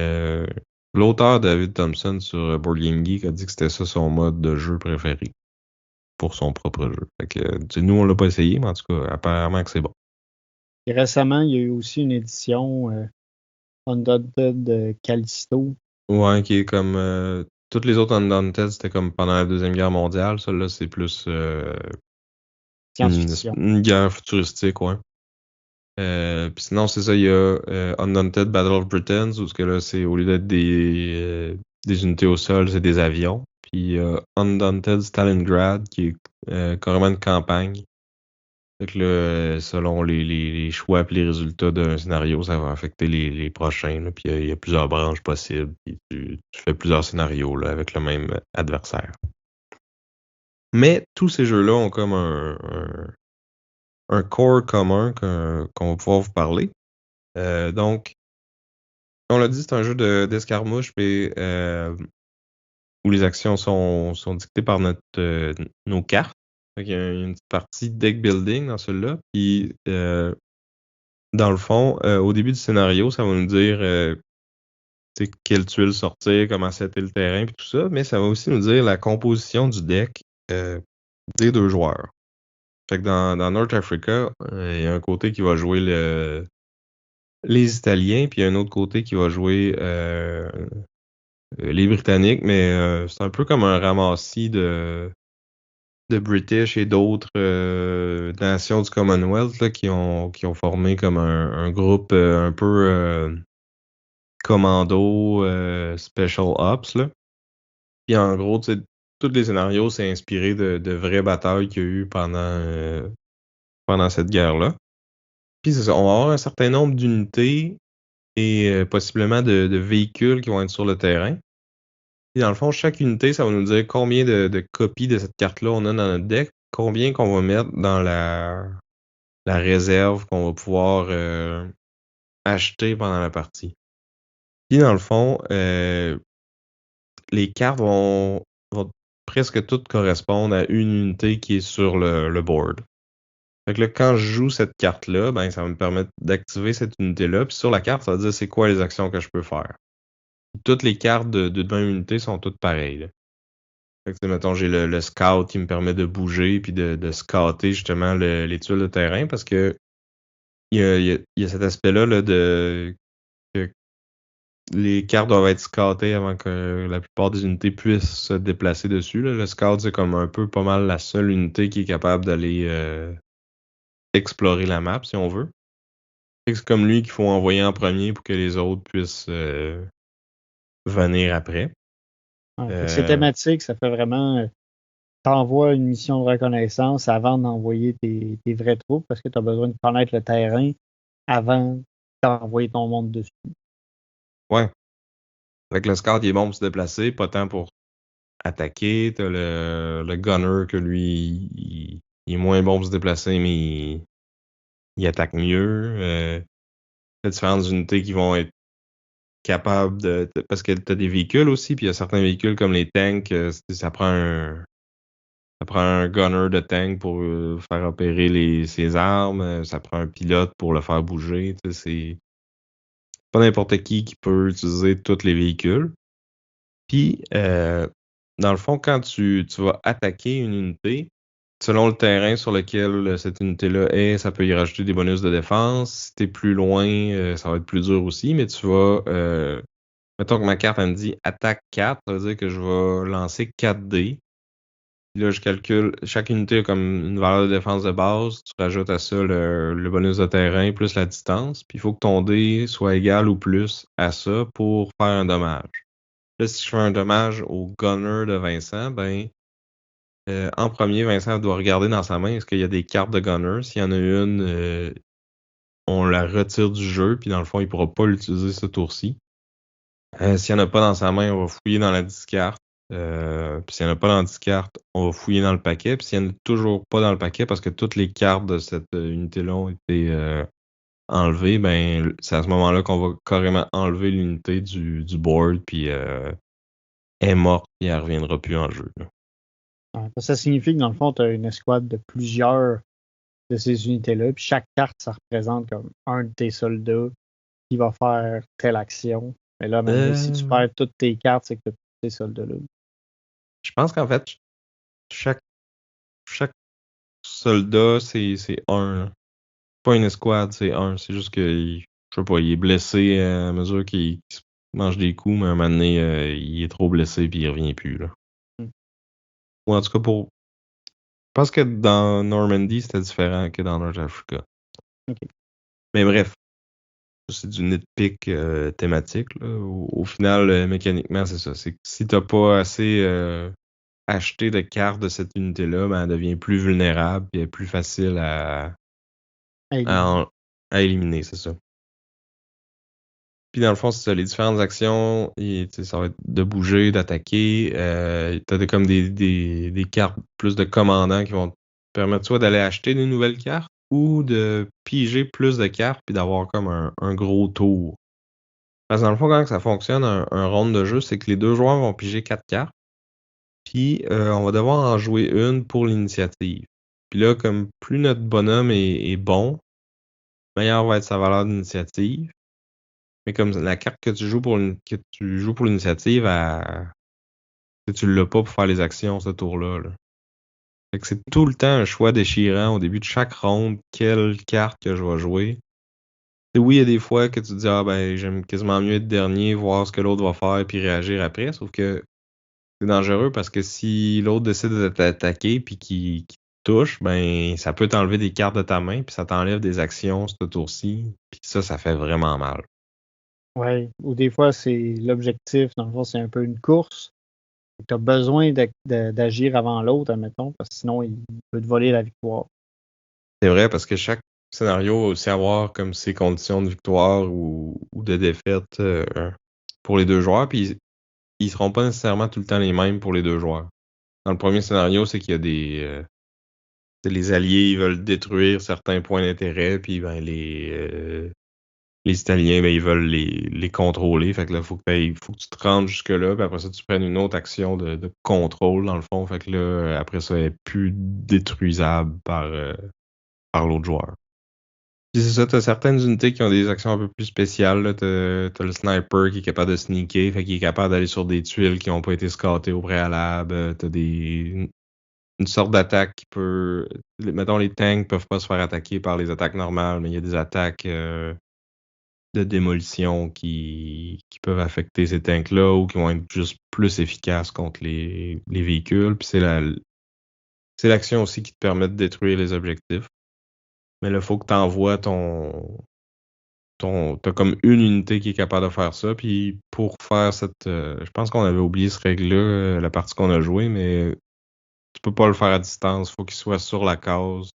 l'auteur David Thompson sur Board Game Geek a dit que c'était ça son mode de jeu préféré pour son propre jeu. Fait que, nous, on l'a pas essayé, mais en tout cas, apparemment que c'est bon. Et récemment, il y a eu aussi une édition Undaunted de Callisto. Ouais, qui est comme toutes les autres Undaunted, c'était comme pendant la Deuxième Guerre mondiale. Celle-là, c'est plus Science-fiction. une guerre futuristique, ouais. Puis sinon, c'est ça, il y a Undaunted Battle of Britain, où ce que là, c'est au lieu d'être des unités au sol, c'est des avions. Puis Undaunted Stalingrad, qui est carrément une campagne. Fait que là, selon les choix et les résultats d'un scénario, ça va affecter les prochains. Là. Puis il y a plusieurs branches possibles. Puis tu fais plusieurs scénarios là, avec le même adversaire. Mais tous ces jeux-là ont comme un core commun qu'on va pouvoir vous parler. Donc, on l'a dit, c'est un jeu d'escarmouche où les actions sont dictées par nos cartes. Il y a une petite partie deck building dans celui-là. Puis, dans le fond, au début du scénario, ça va nous dire quelle tuile sortir, comment setter le terrain, puis tout ça. Mais ça va aussi nous dire la composition du deck des deux joueurs. Fait que dans North Africa, il y a un côté qui va jouer les Italiens, puis il y a un autre côté qui va jouer les Britanniques, mais c'est un peu comme un ramassis de British et d'autres nations du Commonwealth là, qui ont formé comme un groupe un peu commando Special Ops. Là. Puis en gros, tous les scénarios, c'est inspiré de vraies batailles qu'il y a eu pendant cette guerre-là. Puis c'est ça, on va avoir un certain nombre d'unités et possiblement de véhicules qui vont être sur le terrain. Puis dans le fond, chaque unité, ça va nous dire combien de copies de cette carte-là on a dans notre deck, combien qu'on va mettre dans la réserve qu'on va pouvoir acheter pendant la partie. Puis dans le fond, les cartes vont presque toutes correspondre à une unité qui est sur le board. Fait que là, quand je joue cette carte-là, ben ça va me permettre d'activer cette unité-là. Puis sur la carte, ça va dire c'est quoi les actions que je peux faire. Toutes les cartes de même unité sont toutes pareilles. Là. Fait que, mettons, j'ai le scout qui me permet de bouger puis de scouter justement les tuiles de terrain parce que il y a cet aspect-là là, que les cartes doivent être scoutées avant que la plupart des unités puissent se déplacer dessus. Là. Le scout, c'est comme un peu pas mal la seule unité qui est capable d'aller explorer la map, si on veut. C'est comme lui qu'il faut envoyer en premier pour que les autres puissent venir après. Ouais, fait que c'est thématique, ça fait vraiment t'envoies une mission de reconnaissance avant d'envoyer tes vraies troupes parce que tu as besoin de connaître le terrain avant d'envoyer ton monde dessus. Ouais. Fait que le scout, il est bon pour se déplacer, pas tant pour attaquer. T'as le gunner que lui, il est moins bon pour se déplacer, mais il attaque mieux. T'as différentes unités qui vont être capables parce que t'as des véhicules aussi, puis il y a certains véhicules comme les tanks, ça prend un gunner de tank pour faire opérer ses armes, ça prend un pilote pour le faire bouger. C'est pas n'importe qui peut utiliser tous les véhicules. Puis, dans le fond, quand tu vas attaquer une unité, selon le terrain sur lequel cette unité-là est, ça peut y rajouter des bonus de défense. Si t'es plus loin, ça va être plus dur aussi, mais tu vas... mettons que ma carte, elle me dit attaque 4, ça veut dire que je vais lancer 4 dés. Puis là, je calcule, chaque unité a comme une valeur de défense de base. Tu rajoutes à ça le bonus de terrain plus la distance. Puis il faut que ton dé soit égal ou plus à ça pour faire un dommage. Là, si je fais un dommage au gunner de Vincent, ben en premier, Vincent doit regarder dans sa main est-ce qu'il y a des cartes de gunner. S'il y en a une, on la retire du jeu, puis dans le fond, il pourra pas l'utiliser ce tour-ci. S'il n'y en a pas dans sa main, on va fouiller dans la discarte. Puis s'il n'y en a pas dans la discarte, on va fouiller dans le paquet. Puis s'il n'y en a toujours pas dans le paquet parce que toutes les cartes de cette unité-là ont été enlevées, ben c'est à ce moment-là qu'on va carrément enlever l'unité du board, puis elle est morte, puis elle reviendra plus en jeu. Là. Ouais, ça signifie que dans le fond, tu as une escouade de plusieurs de ces unités-là. Puis chaque carte, ça représente comme un de tes soldats qui va faire telle action. Mais là, maintenant, si tu perds toutes tes cartes, c'est que tu as tous tes soldats-là. Je pense qu'en fait, chaque soldat, c'est un. Là. Pas une escouade, c'est un. C'est juste que, je sais pas, il est blessé à mesure qu'il se mange des coups, mais à un moment donné, il est trop blessé puis il revient plus. Là. Hmm. Ou en tout cas, je pense que dans Normandy, c'était différent que dans North Africa. OK. Mais bref, c'est du nitpick thématique. Là. Au final, mécaniquement, c'est ça. C'est que si t'as pas assez acheté de cartes de cette unité-là, ben, elle devient plus vulnérable et plus facile à éliminer, c'est ça. Puis dans le fond, c'est ça, les différentes actions, ça va être de bouger, d'attaquer. T'as comme des cartes plus de commandants qui vont te permettre soit d'aller acheter des nouvelles cartes ou de piger plus de cartes puis d'avoir comme un gros tour. Parce que dans le fond, quand ça fonctionne, un round de jeu, c'est que les deux joueurs vont piger 4 cartes. Puis on va devoir en jouer une pour l'initiative. Puis là, comme plus notre bonhomme est bon, meilleure va être sa valeur d'initiative. Mais comme la carte que tu joues pour l'initiative, tu l'as pas pour faire les actions ce tour-là. Là. Fait que c'est tout le temps un choix déchirant au début de chaque ronde, quelle carte que je vais jouer. Et oui, il y a des fois que tu te dis ah ben j'aime quasiment mieux être dernier, voir ce que l'autre va faire puis réagir après. Sauf que c'est dangereux parce que si l'autre décide de t'attaquer puis qu'il te touche, ben ça peut t'enlever des cartes de ta main puis ça t'enlève des actions ce tour-ci. Puis ça fait vraiment mal. Ouais. Ou des fois, c'est l'objectif. Dans le fond, c'est un peu une course. Tu as besoin d'agir avant l'autre, admettons, parce que sinon, il peut te voler la victoire. C'est vrai parce que chaque scénario va aussi avoir comme ses conditions de victoire ou de défaite pour les deux joueurs. Puis ils seront pas nécessairement tout le temps les mêmes pour les deux joueurs. Dans le premier scénario, c'est qu'il y a les alliés, ils veulent détruire certains points d'intérêt, puis ben les Italiens, ben, ils veulent les contrôler. Fait que là, faut que tu te rendes jusque-là, puis après ça, tu prennes une autre action de contrôle, dans le fond. Fait que là, après ça, elle est plus détruisable par l'autre joueur. Puis c'est ça, t'as certaines unités qui ont des actions un peu plus spéciales. Là. T'as le sniper qui est capable de sneaker, fait qu'il est capable d'aller sur des tuiles qui n'ont pas été scatées au préalable. T'as une sorte d'attaque qui peut. Mettons, les tanks peuvent pas se faire attaquer par les attaques normales, mais il y a des attaques de démolition qui peuvent affecter ces tanks-là ou qui vont être juste plus efficaces contre les véhicules. Puis c'est l'action aussi qui te permet de détruire les objectifs. Mais là, il faut que tu envoies t'as comme une unité qui est capable de faire ça. Puis pour faire je pense qu'on avait oublié ce règle-là, la partie qu'on a jouée, mais tu peux pas le faire à distance. Faut qu'il soit sur la case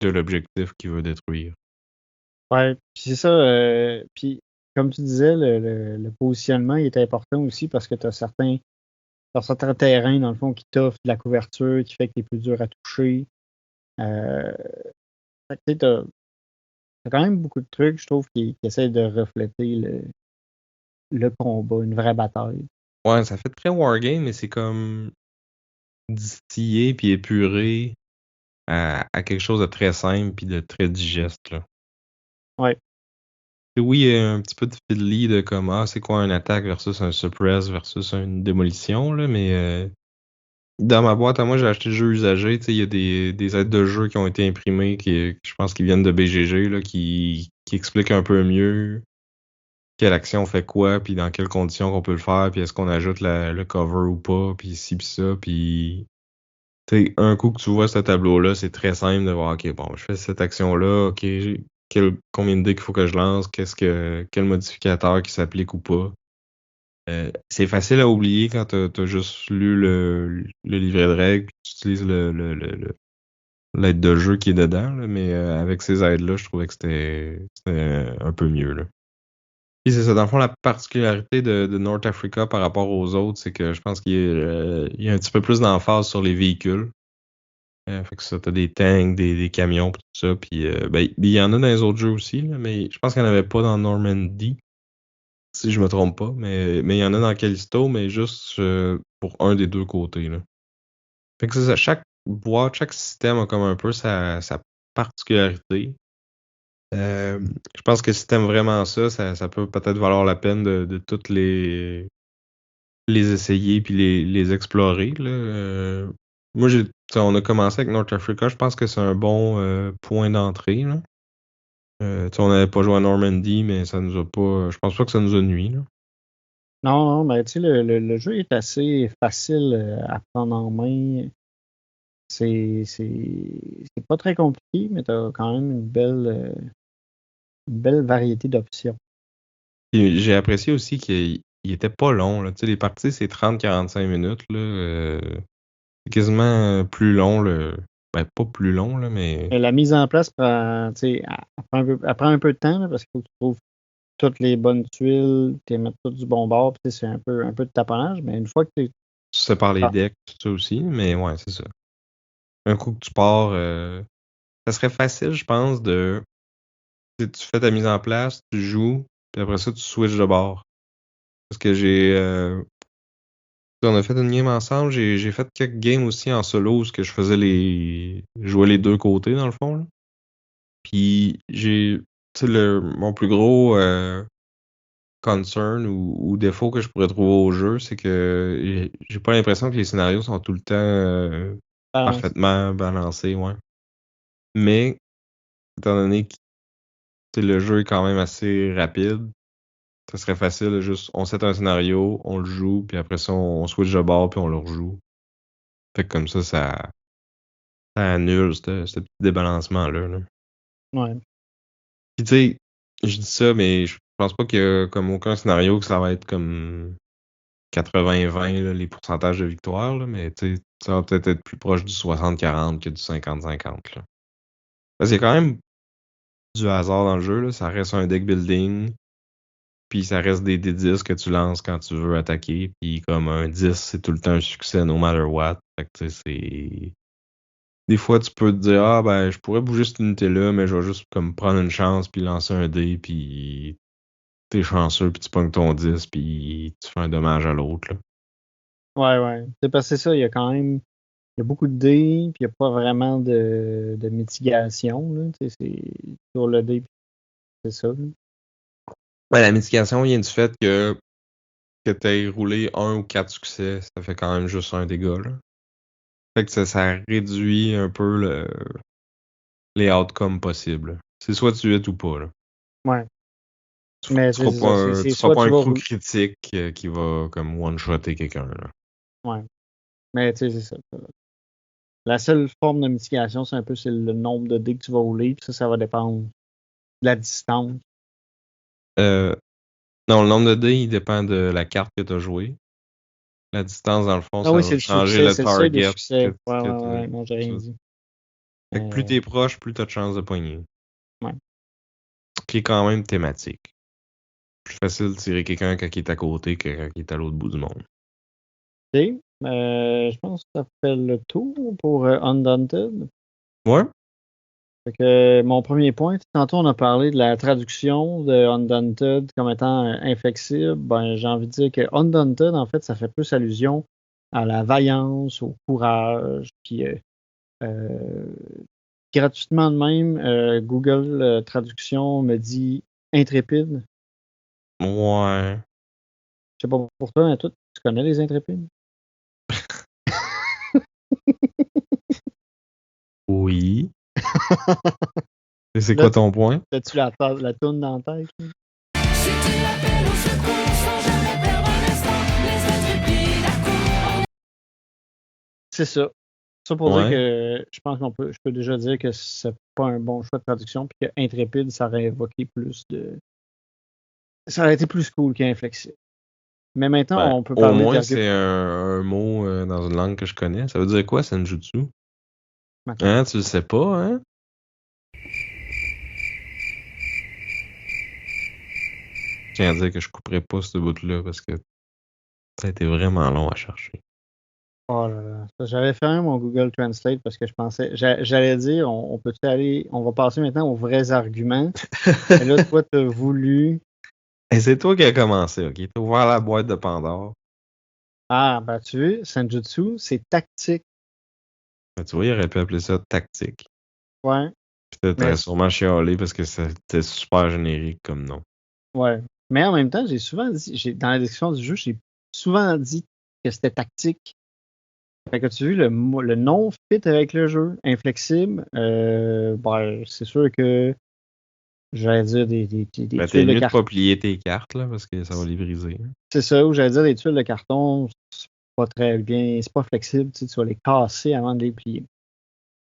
de l'objectif qu'il veut détruire. Ouais, puis c'est ça. Puis comme tu disais, le positionnement il est important aussi parce que tu as certains terrains, dans le fond, qui t'offrent de la couverture, qui fait que tu es plus dur à toucher. Euh, fait que tu as quand même beaucoup de trucs, je trouve, qui essaient de refléter le combat, une vraie bataille. Ouais, ça fait très wargame, mais c'est comme distillé puis épuré à quelque chose de très simple puis de très digeste, là. Ouais. Oui, il y a un petit peu de fiddly de comme c'est quoi un attaque versus un suppress versus une démolition, là, mais dans ma boîte à moi, j'ai acheté le jeu usagé. Tu sais, il y a des aides de jeu qui ont été imprimées qui je pense qu'ils viennent de BGG là, qui expliquent un peu mieux quelle action fait quoi, puis dans quelles conditions qu'on peut le faire, puis est-ce qu'on ajoute le cover ou pas, puis ci puis ça, puis tu sais, un coup que tu vois ce tableau-là, c'est très simple de voir, ok, bon, je fais cette action-là, ok, combien de dés qu'il faut que je lance, quel modificateur qui s'applique ou pas. C'est facile à oublier quand t'as juste lu le livret de règles, puis tu utilises l'aide de jeu qui est dedans, là, mais avec ces aides-là, je trouvais que c'était un peu mieux, là. Puis c'est ça, dans le fond, la particularité de North Africa par rapport aux autres, c'est que je pense il y a un petit peu plus d'emphase sur les véhicules. Fait que ça, t'as des tanks, des camions, pis tout ça. Puis ben, il y en a dans les autres jeux aussi, là, mais je pense qu'il n'y en avait pas dans Normandy, si je me trompe pas. Mais il y en a dans Callisto, mais juste pour un des deux côtés, là. Fait que c'est ça, chaque boîte, chaque système a comme un peu sa particularité. Je pense que si t'aimes vraiment ça peut peut-être valoir la peine de toutes les essayer puis les explorer, là. Moi, on a commencé avec North Africa. Je pense que c'est un bon point d'entrée, là. On n'avait pas joué à Normandy, mais ça nous a pas. Je pense pas que ça nous a nuit, là. Non, non, mais tu sais, le jeu est assez facile à prendre en main. C'est pas très compliqué, mais tu as quand même une belle variété d'options. Puis j'ai apprécié aussi qu'il était pas long, là. Tu sais, les parties, c'est 30-45 minutes, là. C'est quasiment plus long, ben, pas plus long, là, mais. Et la mise en place prend, tu sais, elle prend un peu de temps là, parce qu'il faut que tu trouves toutes les bonnes tuiles, tu les mettes toutes du bon bord, puis tu sais, c'est un peu de taponnage, mais une fois que tu Tu sépares les ah, decks, tout ça aussi, mais ouais, c'est ça. Un coup que tu pars, ça serait facile, je pense, tu fais ta mise en place, tu joues, puis après ça, tu switches de bord. Parce que on a fait une game ensemble, j'ai fait quelques games aussi en solo, où ce que je faisais je jouais les deux côtés, dans le fond, là. Puis tu sais, mon plus gros concern ou défaut que je pourrais trouver au jeu, c'est que j'ai pas l'impression que les scénarios sont tout le temps balances. parfaitement balancés, ouais. Mais, étant donné que tu sais, le jeu est quand même assez rapide, ça serait facile de juste, on set un scénario, on le joue, puis après ça, on switch de bord, puis on le rejoue. Fait que comme ça annule ce petit débalancement-là, là. Ouais. Puis tu sais, je dis ça, mais je pense pas qu'il y a comme aucun scénario que ça va être comme 80-20, là, les pourcentages de victoire, là, mais tu sais, ça va peut-être être plus proche du 60-40 que du 50-50, là. Parce qu'il y a quand même du hasard dans le jeu, là. Ça reste un deck building, puis ça reste des 10 que tu lances quand tu veux attaquer, puis comme un 10, c'est tout le temps un succès no matter what. Fait que tu sais, c'est. Des fois, tu peux te dire, ah ben, je pourrais bouger cette unité-là, mais je vais juste comme prendre une chance, puis lancer un dé, puis t'es chanceux, puis tu pognes ton 10, puis tu fais un dommage à l'autre, là. Ouais, ouais. C'est parce que c'est ça, il y a quand même il y a beaucoup de dés, puis il n'y a pas vraiment de mitigation. Là. Tu sais, c'est sur le dé, puis c'est ça. Là. Ben, la mitigation vient du fait que t'aies roulé un ou quatre succès, ça fait quand même juste un dégât, là. Fait que ça réduit un peu les outcomes possibles. C'est soit tu hits ou pas, là. Ouais. Mais Tu tu sais, seras c'est pas ça. un, C'est tu seras soit pas tu un vas crew rouler. critique qui va comme one-shotter quelqu'un, là. Ouais. Mais tu sais, c'est ça. La seule forme de mitigation, c'est le nombre de dés que tu vas rouler, puis ça va dépendre de la distance. Euh, non, le nombre de dés, il dépend de la carte que tu as jouée. La distance, dans le fond, Ah ça oui, va c'est le changer succès, le c'est le seuil de target. succès. que Ouais, non, j'ai rien dit. Fait que plus t'es proche, plus t'as de chances de pogner. Ouais. Qui est quand même thématique. Plus facile de tirer quelqu'un quand il est à côté que quand il est à l'autre bout du monde. OK. Je pense que ça fait le tour pour Undaunted. Ouais. Fait que mon premier point, tantôt on a parlé de la traduction de Undaunted comme étant inflexible. Ben, j'ai envie de dire que Undaunted, en fait, ça fait plus allusion à la vaillance, au courage, puis gratuitement de même, Google Traduction me dit intrépide. Ouais. Je sais pas pour toi, mais toi, tu connais les intrépides? Oui. Et c'est Là, quoi ton point? as-tu la toune dans la tête? Là? Si tu l'appelles au secours sans jamais perdre un instant, les intrépides accourent. C'est ça. Ça pour dire Ouais. que je pense je peux déjà dire que c'est pas un bon choix de traduction, puis que intrépide, ça aurait évoqué plus de. Ça aurait été plus cool qu'inflexible. Mais maintenant, Ben, on peut au parler moins, d'argument. c'est un mot dans une langue que je connais. Ça veut dire quoi, Senjutsu? Attends. Hein, tu le sais pas, hein? Je tiens à dire que je couperai pas ce bout-là parce que ça a été vraiment long à chercher. Oh là là. J'avais fermé mon Google Translate parce que je pensais. J'allais dire, on peut-tu aller. On va passer maintenant aux vrais arguments. Et là, toi, t'as voulu. Et c'est toi qui as commencé, ok? T'as ouvert la boîte de Pandore. Ah, ben tu vois, Senjutsu, c'est tactique. Ben, tu vois, il aurait pu appeler ça tactique. Ouais. Puis Mais t'aurais sûrement chialé parce que c'était super générique comme nom. ouais. Mais en même temps, j'ai souvent dit. Dans la description du jeu, j'ai souvent dit que c'était tactique. Fait que tu vois, le nom fit avec le jeu, inflexible. Ben, c'est sûr que j'allais dire des Ben, t'es tuiles de mieux de carton. pas plier tes cartes, là, parce que ça va les briser. C'est ça, où j'allais dire des tuiles de carton, c'est pas très bien, c'est pas flexible, tu vas les casser avant de les plier.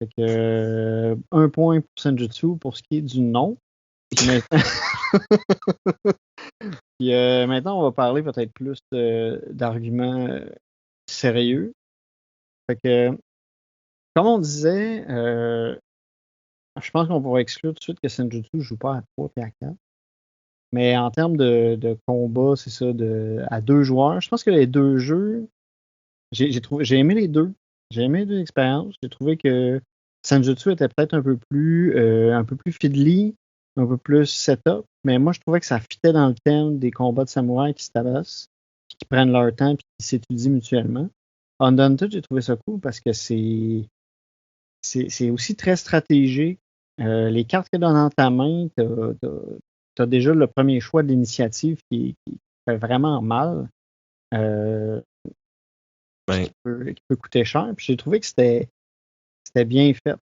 Fait que un point pour Senjutsu pour ce qui est du nom. Puis maintenant, puis, maintenant, on va parler peut-être plus d'arguments sérieux. Fait que, comme on disait, je pense qu'on pourrait exclure tout de suite que Senjutsu ne joue pas à 3 et à 4. Mais en termes de combat, c'est ça, à 2 joueurs, je pense que les deux jeux, j'ai aimé les deux. J'ai aimé les deux expériences. J'ai trouvé que Senjutsu était peut-être un peu plus fiddly, un peu plus setup, mais moi je trouvais que ça fitait dans le thème des combats de samouraïs qui se tabassent, puis qui prennent leur temps, puis qui s'étudient mutuellement. Undaunted, j'ai trouvé ça cool parce que c'est aussi très stratégique. Les cartes que tu as dans ta main, tu as déjà le premier choix de l'initiative qui fait vraiment mal, Ben, qui peut coûter cher. Puis j'ai trouvé que c'était bien fait.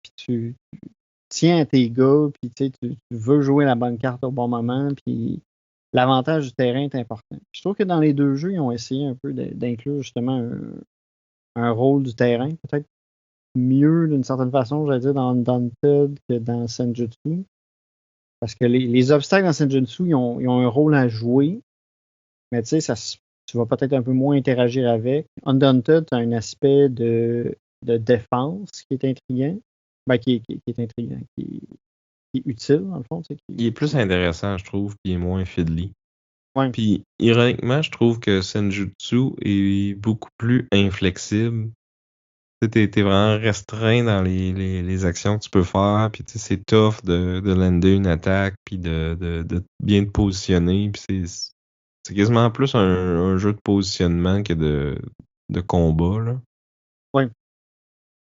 Puis tu tiens à tes gars, puis tu veux jouer la bonne carte au bon moment, puis l'avantage du terrain est important. Je trouve que dans les deux jeux, ils ont essayé un peu d'inclure justement un rôle du terrain, peut-être mieux d'une certaine façon, j'allais dire, dans Undaunted que dans Senjutsu. Parce que les obstacles dans Senjutsu, ils ont un rôle à jouer, mais tu sais, tu vas peut-être un peu moins interagir avec. Undaunted, tu as un aspect de défense qui est intriguant. Ben, qui est intriguant, qui est utile, dans le fond. Tu sais, il est plus intéressant, je trouve, puis il est moins fiddly. Ouais. Puis, ironiquement, je trouve que Senjutsu est beaucoup plus inflexible. Tu sais, t'es vraiment restreint dans les actions que tu peux faire, puis tu sais, c'est tough de lander une attaque, puis de bien te positionner, puis c'est quasiment plus un jeu de positionnement que de combat, là. Ouais.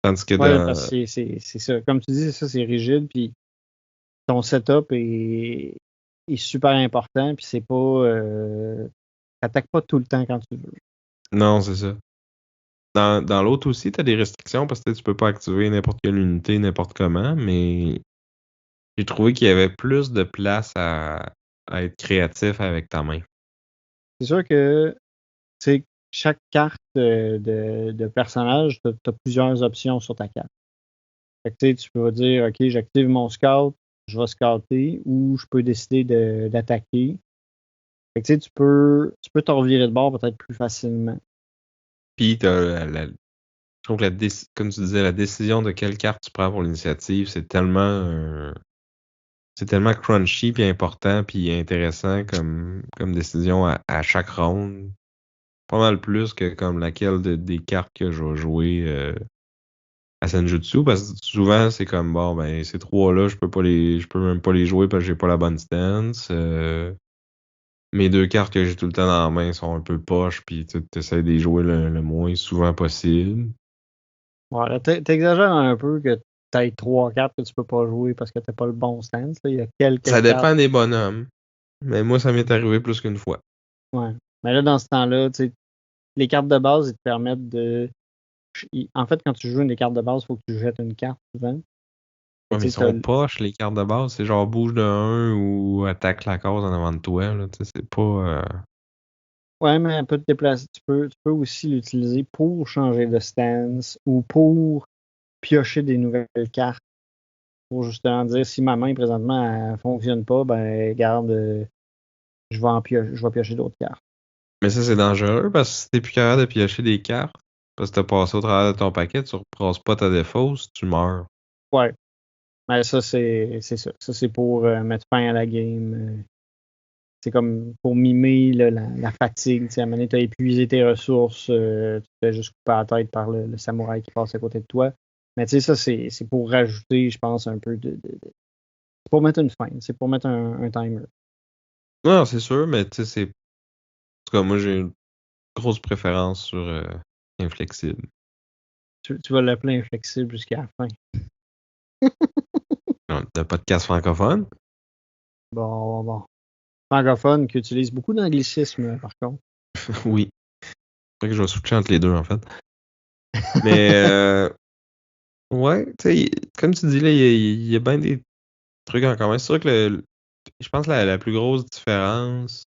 Tandis que Ouais, parce dans... que c'est ça. Comme tu dis, c'est ça, c'est rigide, puis ton setup est super important, puis c'est pas. T'attaques pas tout le temps quand tu veux. Non, c'est ça. Dans l'autre aussi, t'as des restrictions parce que tu peux pas activer n'importe quelle unité, n'importe comment, mais j'ai trouvé qu'il y avait plus de place à être créatif avec ta main. C'est sûr que, tu sais, chaque carte de personnage, tu as plusieurs options sur ta carte. Fait que, tu sais, tu peux dire, OK, j'active mon scout, je vais scouter, ou je peux décider d'attaquer. Fait que, tu sais, tu peux te revirer de bord peut-être plus facilement. Puis je trouve que comme tu disais, la décision de quelle carte tu prends pour l'initiative, c'est tellement crunchy puis important puis intéressant comme décision à chaque round. Pas mal plus que comme laquelle des cartes que je vais jouer à Senjutsu, parce que souvent c'est comme bon ben ces trois-là, je peux même pas les jouer parce que j'ai pas la bonne stance. Mes deux cartes que j'ai tout le temps dans la main sont un peu poches, puis tu essaies de les jouer le moins souvent possible. Voilà, t'exagères un peu que t'as 3 cartes que tu peux pas jouer parce que t'as pas le bon stance. Là. Il y a quelques Ça cartes. dépend des bonhommes. Mais moi, ça m'est arrivé plus qu'une fois. Ouais. Mais là, dans ce temps-là, tu sais, les cartes de base, ils te permettent de. En fait, quand tu joues une des cartes de base, il faut que tu jettes une carte souvent. Ouais, mais Tu ils sais, t'as sont poches, les cartes de base. C'est genre bouge de 1 ou attaque la case en avant de toi. Là. Tu sais, c'est pas. Ouais, mais elle peut te déplacer. Tu peux aussi l'utiliser pour changer de stance ou pour piocher des nouvelles cartes. Pour justement dire si ma main présentement elle fonctionne pas, ben garde, je vais piocher d'autres cartes. Mais ça, c'est dangereux parce que si t'es plus capable de piocher des cartes, parce que t'as passé au travers de ton paquet, tu rebrasses pas ta défausse, tu meurs. Ouais. Mais ça, c'est ça. Ça, c'est pour mettre fin à la game. C'est comme pour mimer là, la fatigue. Tu sais, à un moment donné, tu as épuisé tes ressources, tu te fais juste couper la tête par le samouraï qui passe à côté de toi. Mais tu sais, ça, c'est pour rajouter, je pense, un peu c'est pour mettre une fin. C'est pour mettre un timer. Non, c'est sûr, mais tu sais, c'est. En tout cas, moi, j'ai une grosse préférence sur Inflexible. Tu vas l'appeler inflexible jusqu'à la fin. Non, t'as pas de casse francophone? Bon, bon, bon. Francophone qui utilise beaucoup d'anglicisme, par contre. Oui. C'est vrai que je vais switcher entre les deux, en fait. Mais, ouais, tu sais, comme tu dis, là, il y a bien des trucs en commun. C'est sûr que je pense que la plus grosse différence,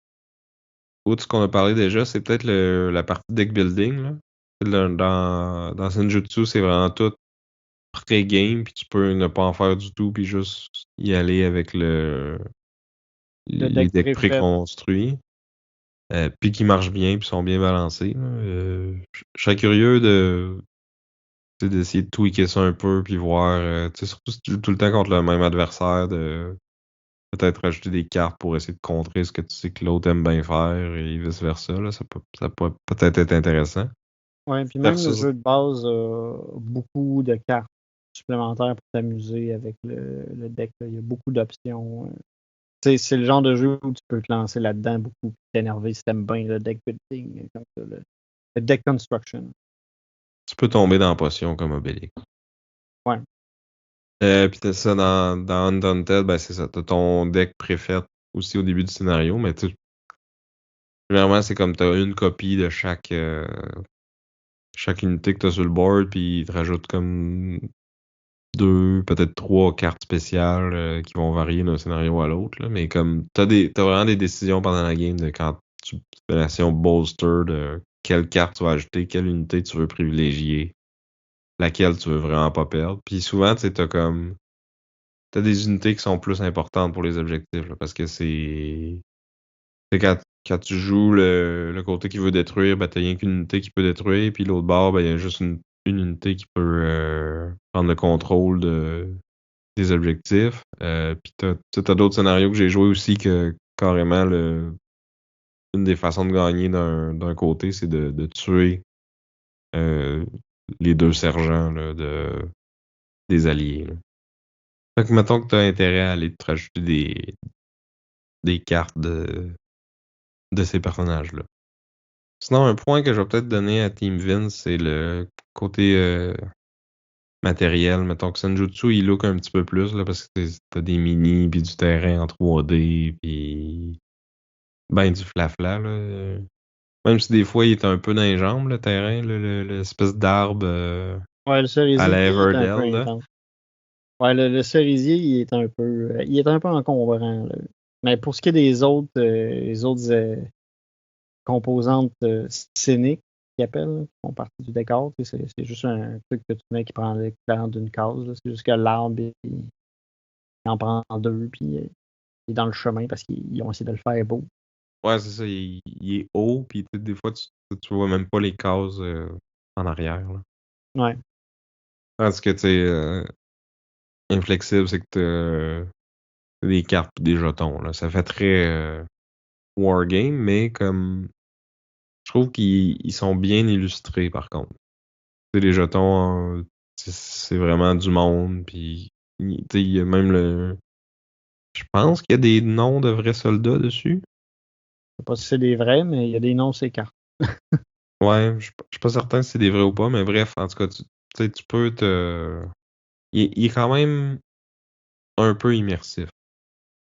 outre ce qu'on a parlé déjà, c'est peut-être la partie deck building, là. Dans Senjutsu, c'est vraiment tout pré-game, puis tu peux ne pas en faire du tout, puis juste y aller avec Le les deck decks préfet. préconstruits. Puis qui marchent bien, puis sont bien balancés. Là. Je serais curieux d'essayer de tweaker ça un peu, puis voir, tu sais, surtout si tu joues tout le temps contre le même adversaire, de peut-être rajouter des cartes pour essayer de contrer ce que tu sais que l'autre aime bien faire, et vice-versa. Là. Ça peut peut-être être intéressant. Ouais, puis même le Versus, jeu de base a beaucoup de cartes supplémentaires pour t'amuser avec le deck. Là. Il y a beaucoup d'options. Tu sais, c'est le genre de jeu où tu peux te lancer là-dedans beaucoup, puis t'énerver si t'aimes bien le deck building, comme ça, le deck construction. tu peux tomber dans la potion comme Obélix. Ouais. Puis t'as ça dans Undaunted, ben c'est ça. T'as ton deck préfet aussi au début du scénario, mais généralement, c'est comme t'as une copie de chaque unité que t'as sur le board, puis ils te rajoutent comme 2, peut-être 3 cartes spéciales qui vont varier d'un scénario à l'autre. Là. Mais comme t'as vraiment des décisions pendant la game de quand tu fais l'action bolster de quelle carte tu vas ajouter, quelle unité tu veux privilégier, laquelle tu veux vraiment pas perdre. Puis souvent, tu sais, t'as des unités qui sont plus importantes pour les objectifs, là, parce que c'est quand tu joues le côté qui veut détruire, ben t'as rien qu'une unité qui peut détruire, puis l'autre bord, ben il y a juste une unité qui peut prendre le contrôle des objectifs. Puis t'as d'autres scénarios que j'ai joué aussi que carrément une des façons de gagner d'un côté, c'est de tuer euh, les deux sergents là, des alliés. Là. Fait que mettons que t'as intérêt à aller te rajouter des cartes de ces personnages-là. Sinon, un point que je vais peut-être donner à Team Vince, c'est le côté matériel. Mettons que Senjutsu, il look un petit peu plus, là, parce que t'as des mini, puis du terrain en 3D, puis ben du flafla, là. Même si des fois, il est un peu dans les jambes, le terrain, l'espèce d'arbre Ouais, le à cerisier, la il est un peu Everdell, là. intense. Ouais, le cerisier, il est un peu encombrant, là. Mais pour ce qui est des autres, composantes scéniques, qu'ils appellent, là, qui font partie du décor, tu sais, c'est juste un truc que tu mets qui prend l'équivalent d'une case. Là. C'est juste que l'arbre, il en prend deux, puis il est dans le chemin parce qu'ils ont essayé de le faire beau. Ouais, c'est ça, il est haut, puis des fois, tu vois même pas les cases en arrière. Là. Ouais. Tandis que, tu sais, inflexible, c'est que t'as des cartes pis des jetons. Là. Ça fait très wargame, mais comme je trouve qu'ils sont bien illustrés, par contre. Tu sais, les jetons, c'est vraiment du monde, puis tu sais, il y a même le... Je pense qu'il y a des noms de vrais soldats dessus. Je sais pas si c'est des vrais, mais il y a des noms, ces cartes. Ouais, je suis pas certain si c'est des vrais ou pas, mais bref, en tout cas, tu sais, tu peux te... il est quand même un peu immersif.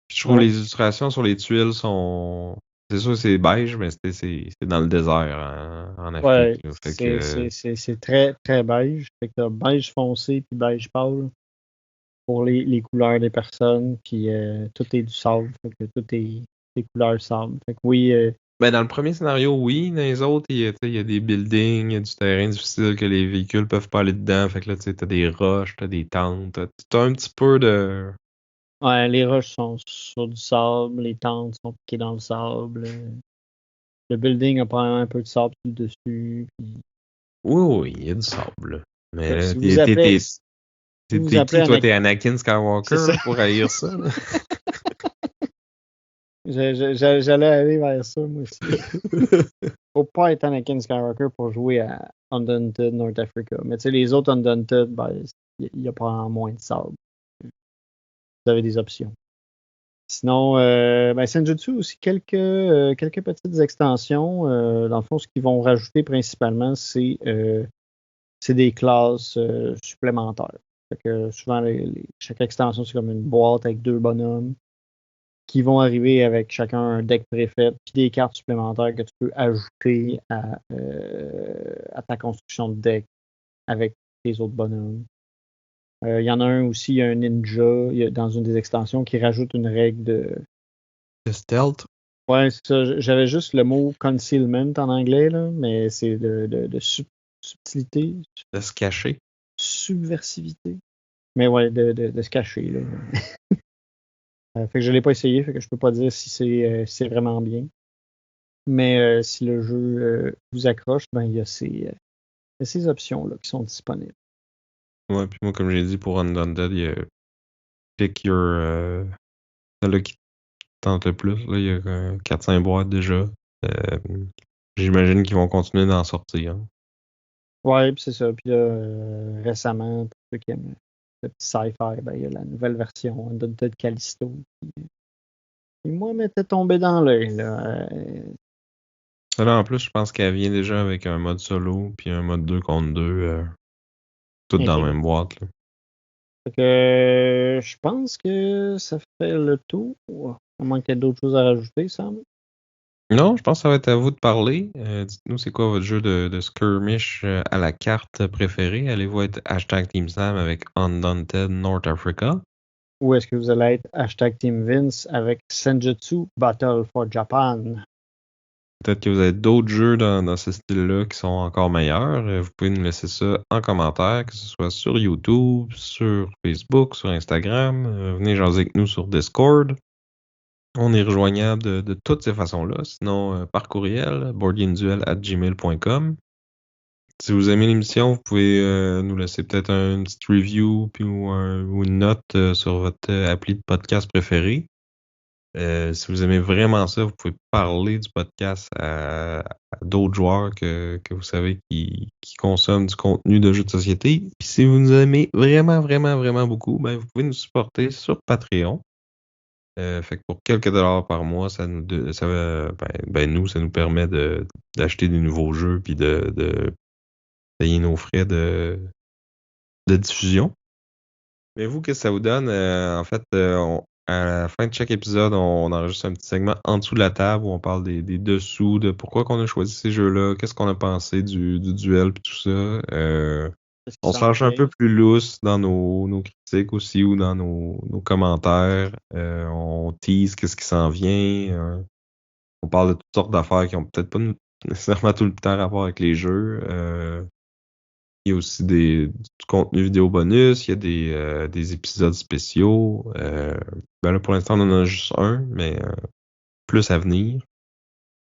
Puis je trouve Ouais. les illustrations sur les tuiles sont... C'est sûr c'est beige, mais c'est dans le désert en Afrique. Ouais, Là. Fait c'est que... c'est- c'est- c'est très, très beige. Fait que t'as beige foncé puis beige pâle pour les couleurs des personnes. Puis tout est du sable. Fait que tout est des couleurs sable. Fait que oui, Ben, dans le premier scénario, oui. Dans les autres, tu sais, il y a des buildings, il y a du terrain difficile que les véhicules peuvent pas aller dedans. Fait que là, tu sais, t'as des roches, t'as des tentes. T'as un petit peu de... ouais, les roches sont sur du sable. Les tentes sont piquées dans le sable. Le building a probablement un peu de sable sur le dessus. Puis, Oui, oui, il y a du sable. Là. Mais là, si vous appelez, si vous t'es appelez qui, toi? Anakin, T'es Anakin c'est Skywalker ça. là, pour haïr ça? Là? J'allais aller vers ça, moi aussi. Faut pas être Anakin Skywalker pour jouer à Undaunted North Africa. Mais tu sais, les autres Undaunted, ben, il y a probablement moins de sable. Vous avez des options. Sinon, ben, Senjutsu aussi, quelques petites extensions. Dans le fond, ce qu'ils vont rajouter principalement, c'est des classes supplémentaires. Fait que souvent, chaque extension, c'est comme une boîte avec 2 bonhommes qui vont arriver avec chacun un deck préfet, puis des cartes supplémentaires que tu peux ajouter à ta construction de deck avec tes autres bonhommes. Il y en a un aussi, il y a un ninja dans une des extensions qui rajoute une règle de. Le stealth? Ouais, c'est ça. J'avais juste le mot concealment en anglais, là, mais c'est de subtilité, De se cacher? subversivité. Mais ouais, de se cacher, là. Fait que je l'ai pas essayé, fait que je peux pas dire si c'est vraiment bien. Mais si le jeu vous accroche, ben il y a ces options-là qui sont disponibles. Ouais, puis moi, comme j'ai dit, pour Undaunted, il y a Pick Your... celle-là qui te tente le plus. Là, il y a 4-5 boîtes déjà. Euh, J'imagine qu'ils vont continuer d'en sortir. Hein. Ouais, puis c'est ça. Puis là, récemment, pour ceux qui aiment le petit sci-fi, ben, il y a la nouvelle version Undaunted Callisto. Qui, moi, m'était tombé dans l'œil, là. Celle-là, en plus, je pense qu'elle vient déjà avec un mode solo, puis un mode 2 contre 2, toutes dans la Ok. même boîte. Là. Fait que je pense que ça fait le tour. À moins qu'il y ait d'autres choses à rajouter, Sam. Non, je pense que ça va être à vous de parler. Dites-nous, c'est quoi votre jeu de skirmish à la carte préféré? Allez-vous être hashtag Team Sam avec Undaunted North Africa? Ou est-ce que vous allez être hashtag Team Vince avec Senjutsu Battle for Japan? Peut-être que vous avez d'autres jeux dans ce style-là qui sont encore meilleurs. Vous pouvez nous laisser ça en commentaire, que ce soit sur YouTube, sur Facebook, sur Instagram. Venez jaser avec nous sur Discord. On est rejoignable de toutes ces façons-là. Sinon, par courriel, boardgameduel@gmail.com. Si vous aimez l'émission, vous pouvez nous laisser peut-être une petite review ou une note sur votre appli de podcast préféré. Si vous aimez vraiment ça, vous pouvez parler du podcast à d'autres joueurs que vous savez qui consomment du contenu de jeux de société. Puis si vous nous aimez vraiment, vraiment, vraiment beaucoup, ben, vous pouvez nous supporter sur Patreon. Fait que pour quelques dollars par mois, ça nous permet d'acheter des nouveaux jeux puis de payer nos frais de diffusion. Mais vous, qu'est-ce que ça vous donne? En fait, à la fin de chaque épisode, on enregistre un petit segment en dessous de la table où on parle des dessous, de pourquoi qu'on a choisi ces jeux-là, qu'est-ce qu'on a pensé du duel et tout ça. Qu'est-ce qui On se s'en lâche un peu vient? plus lousse dans nos critiques aussi ou dans nos commentaires. On tease qu'est-ce qui s'en vient. On parle de toutes sortes d'affaires qui ont peut-être pas nécessairement tout le temps rapport avec les jeux. Il y a aussi du contenu vidéo bonus, il y a des épisodes spéciaux. Ben là, pour l'instant, on en a juste un, mais plus à venir.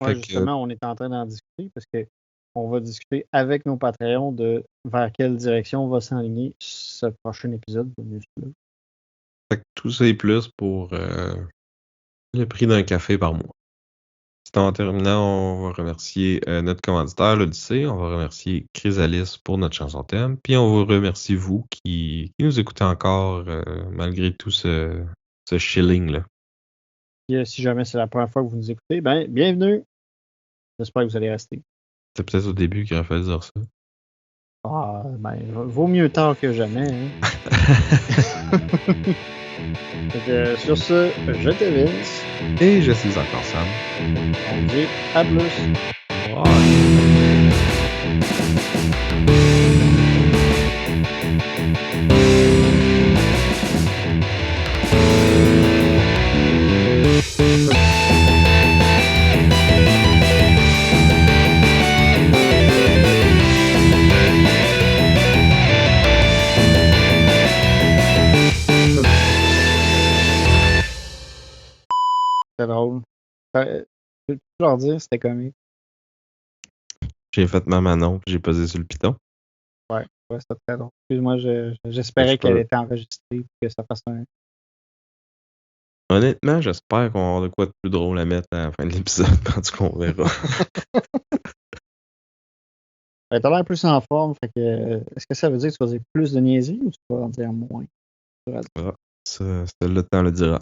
Ouais, Fait que, justement, on est en train d'en discuter parce que on va discuter avec nos Patreons de vers quelle direction va s'enligner ce prochain épisode. fait que tout ça est plus pour le prix d'un café par mois. C'est en terminant, on va remercier notre commanditaire, l'Odyssée. On va remercier Chrysalis pour notre chanson thème. Puis on vous remercie, vous, qui nous écoutez encore malgré tout ce shilling-là. Puis, si jamais c'est la première fois que vous nous écoutez, ben bienvenue. J'espère que vous allez rester. C'est peut-être au début qu'il aurait fallu dire ça. Ah, ben, vaut mieux tard que jamais. Hein. Fait que, sur ce, j'étais Vince. Et je suis encore Sam. On dit à plus. Bye. C'était drôle. Tu peux leur dire, c'était comique. J'ai fait ma Manon, puis j'ai posé sur le piton. Ouais, c'était très drôle. Excuse-moi, j'espérais qu'elle était enregistrée et que ça fasse un. Honnêtement, j'espère qu'on va avoir de quoi de plus drôle à mettre à la fin de l'épisode, en tout cas, on verra. T'as l'air plus en forme, fait que est-ce que ça veut dire que tu vas dire plus de niaiseries ou tu vas en dire moins? Ça, le temps le dira.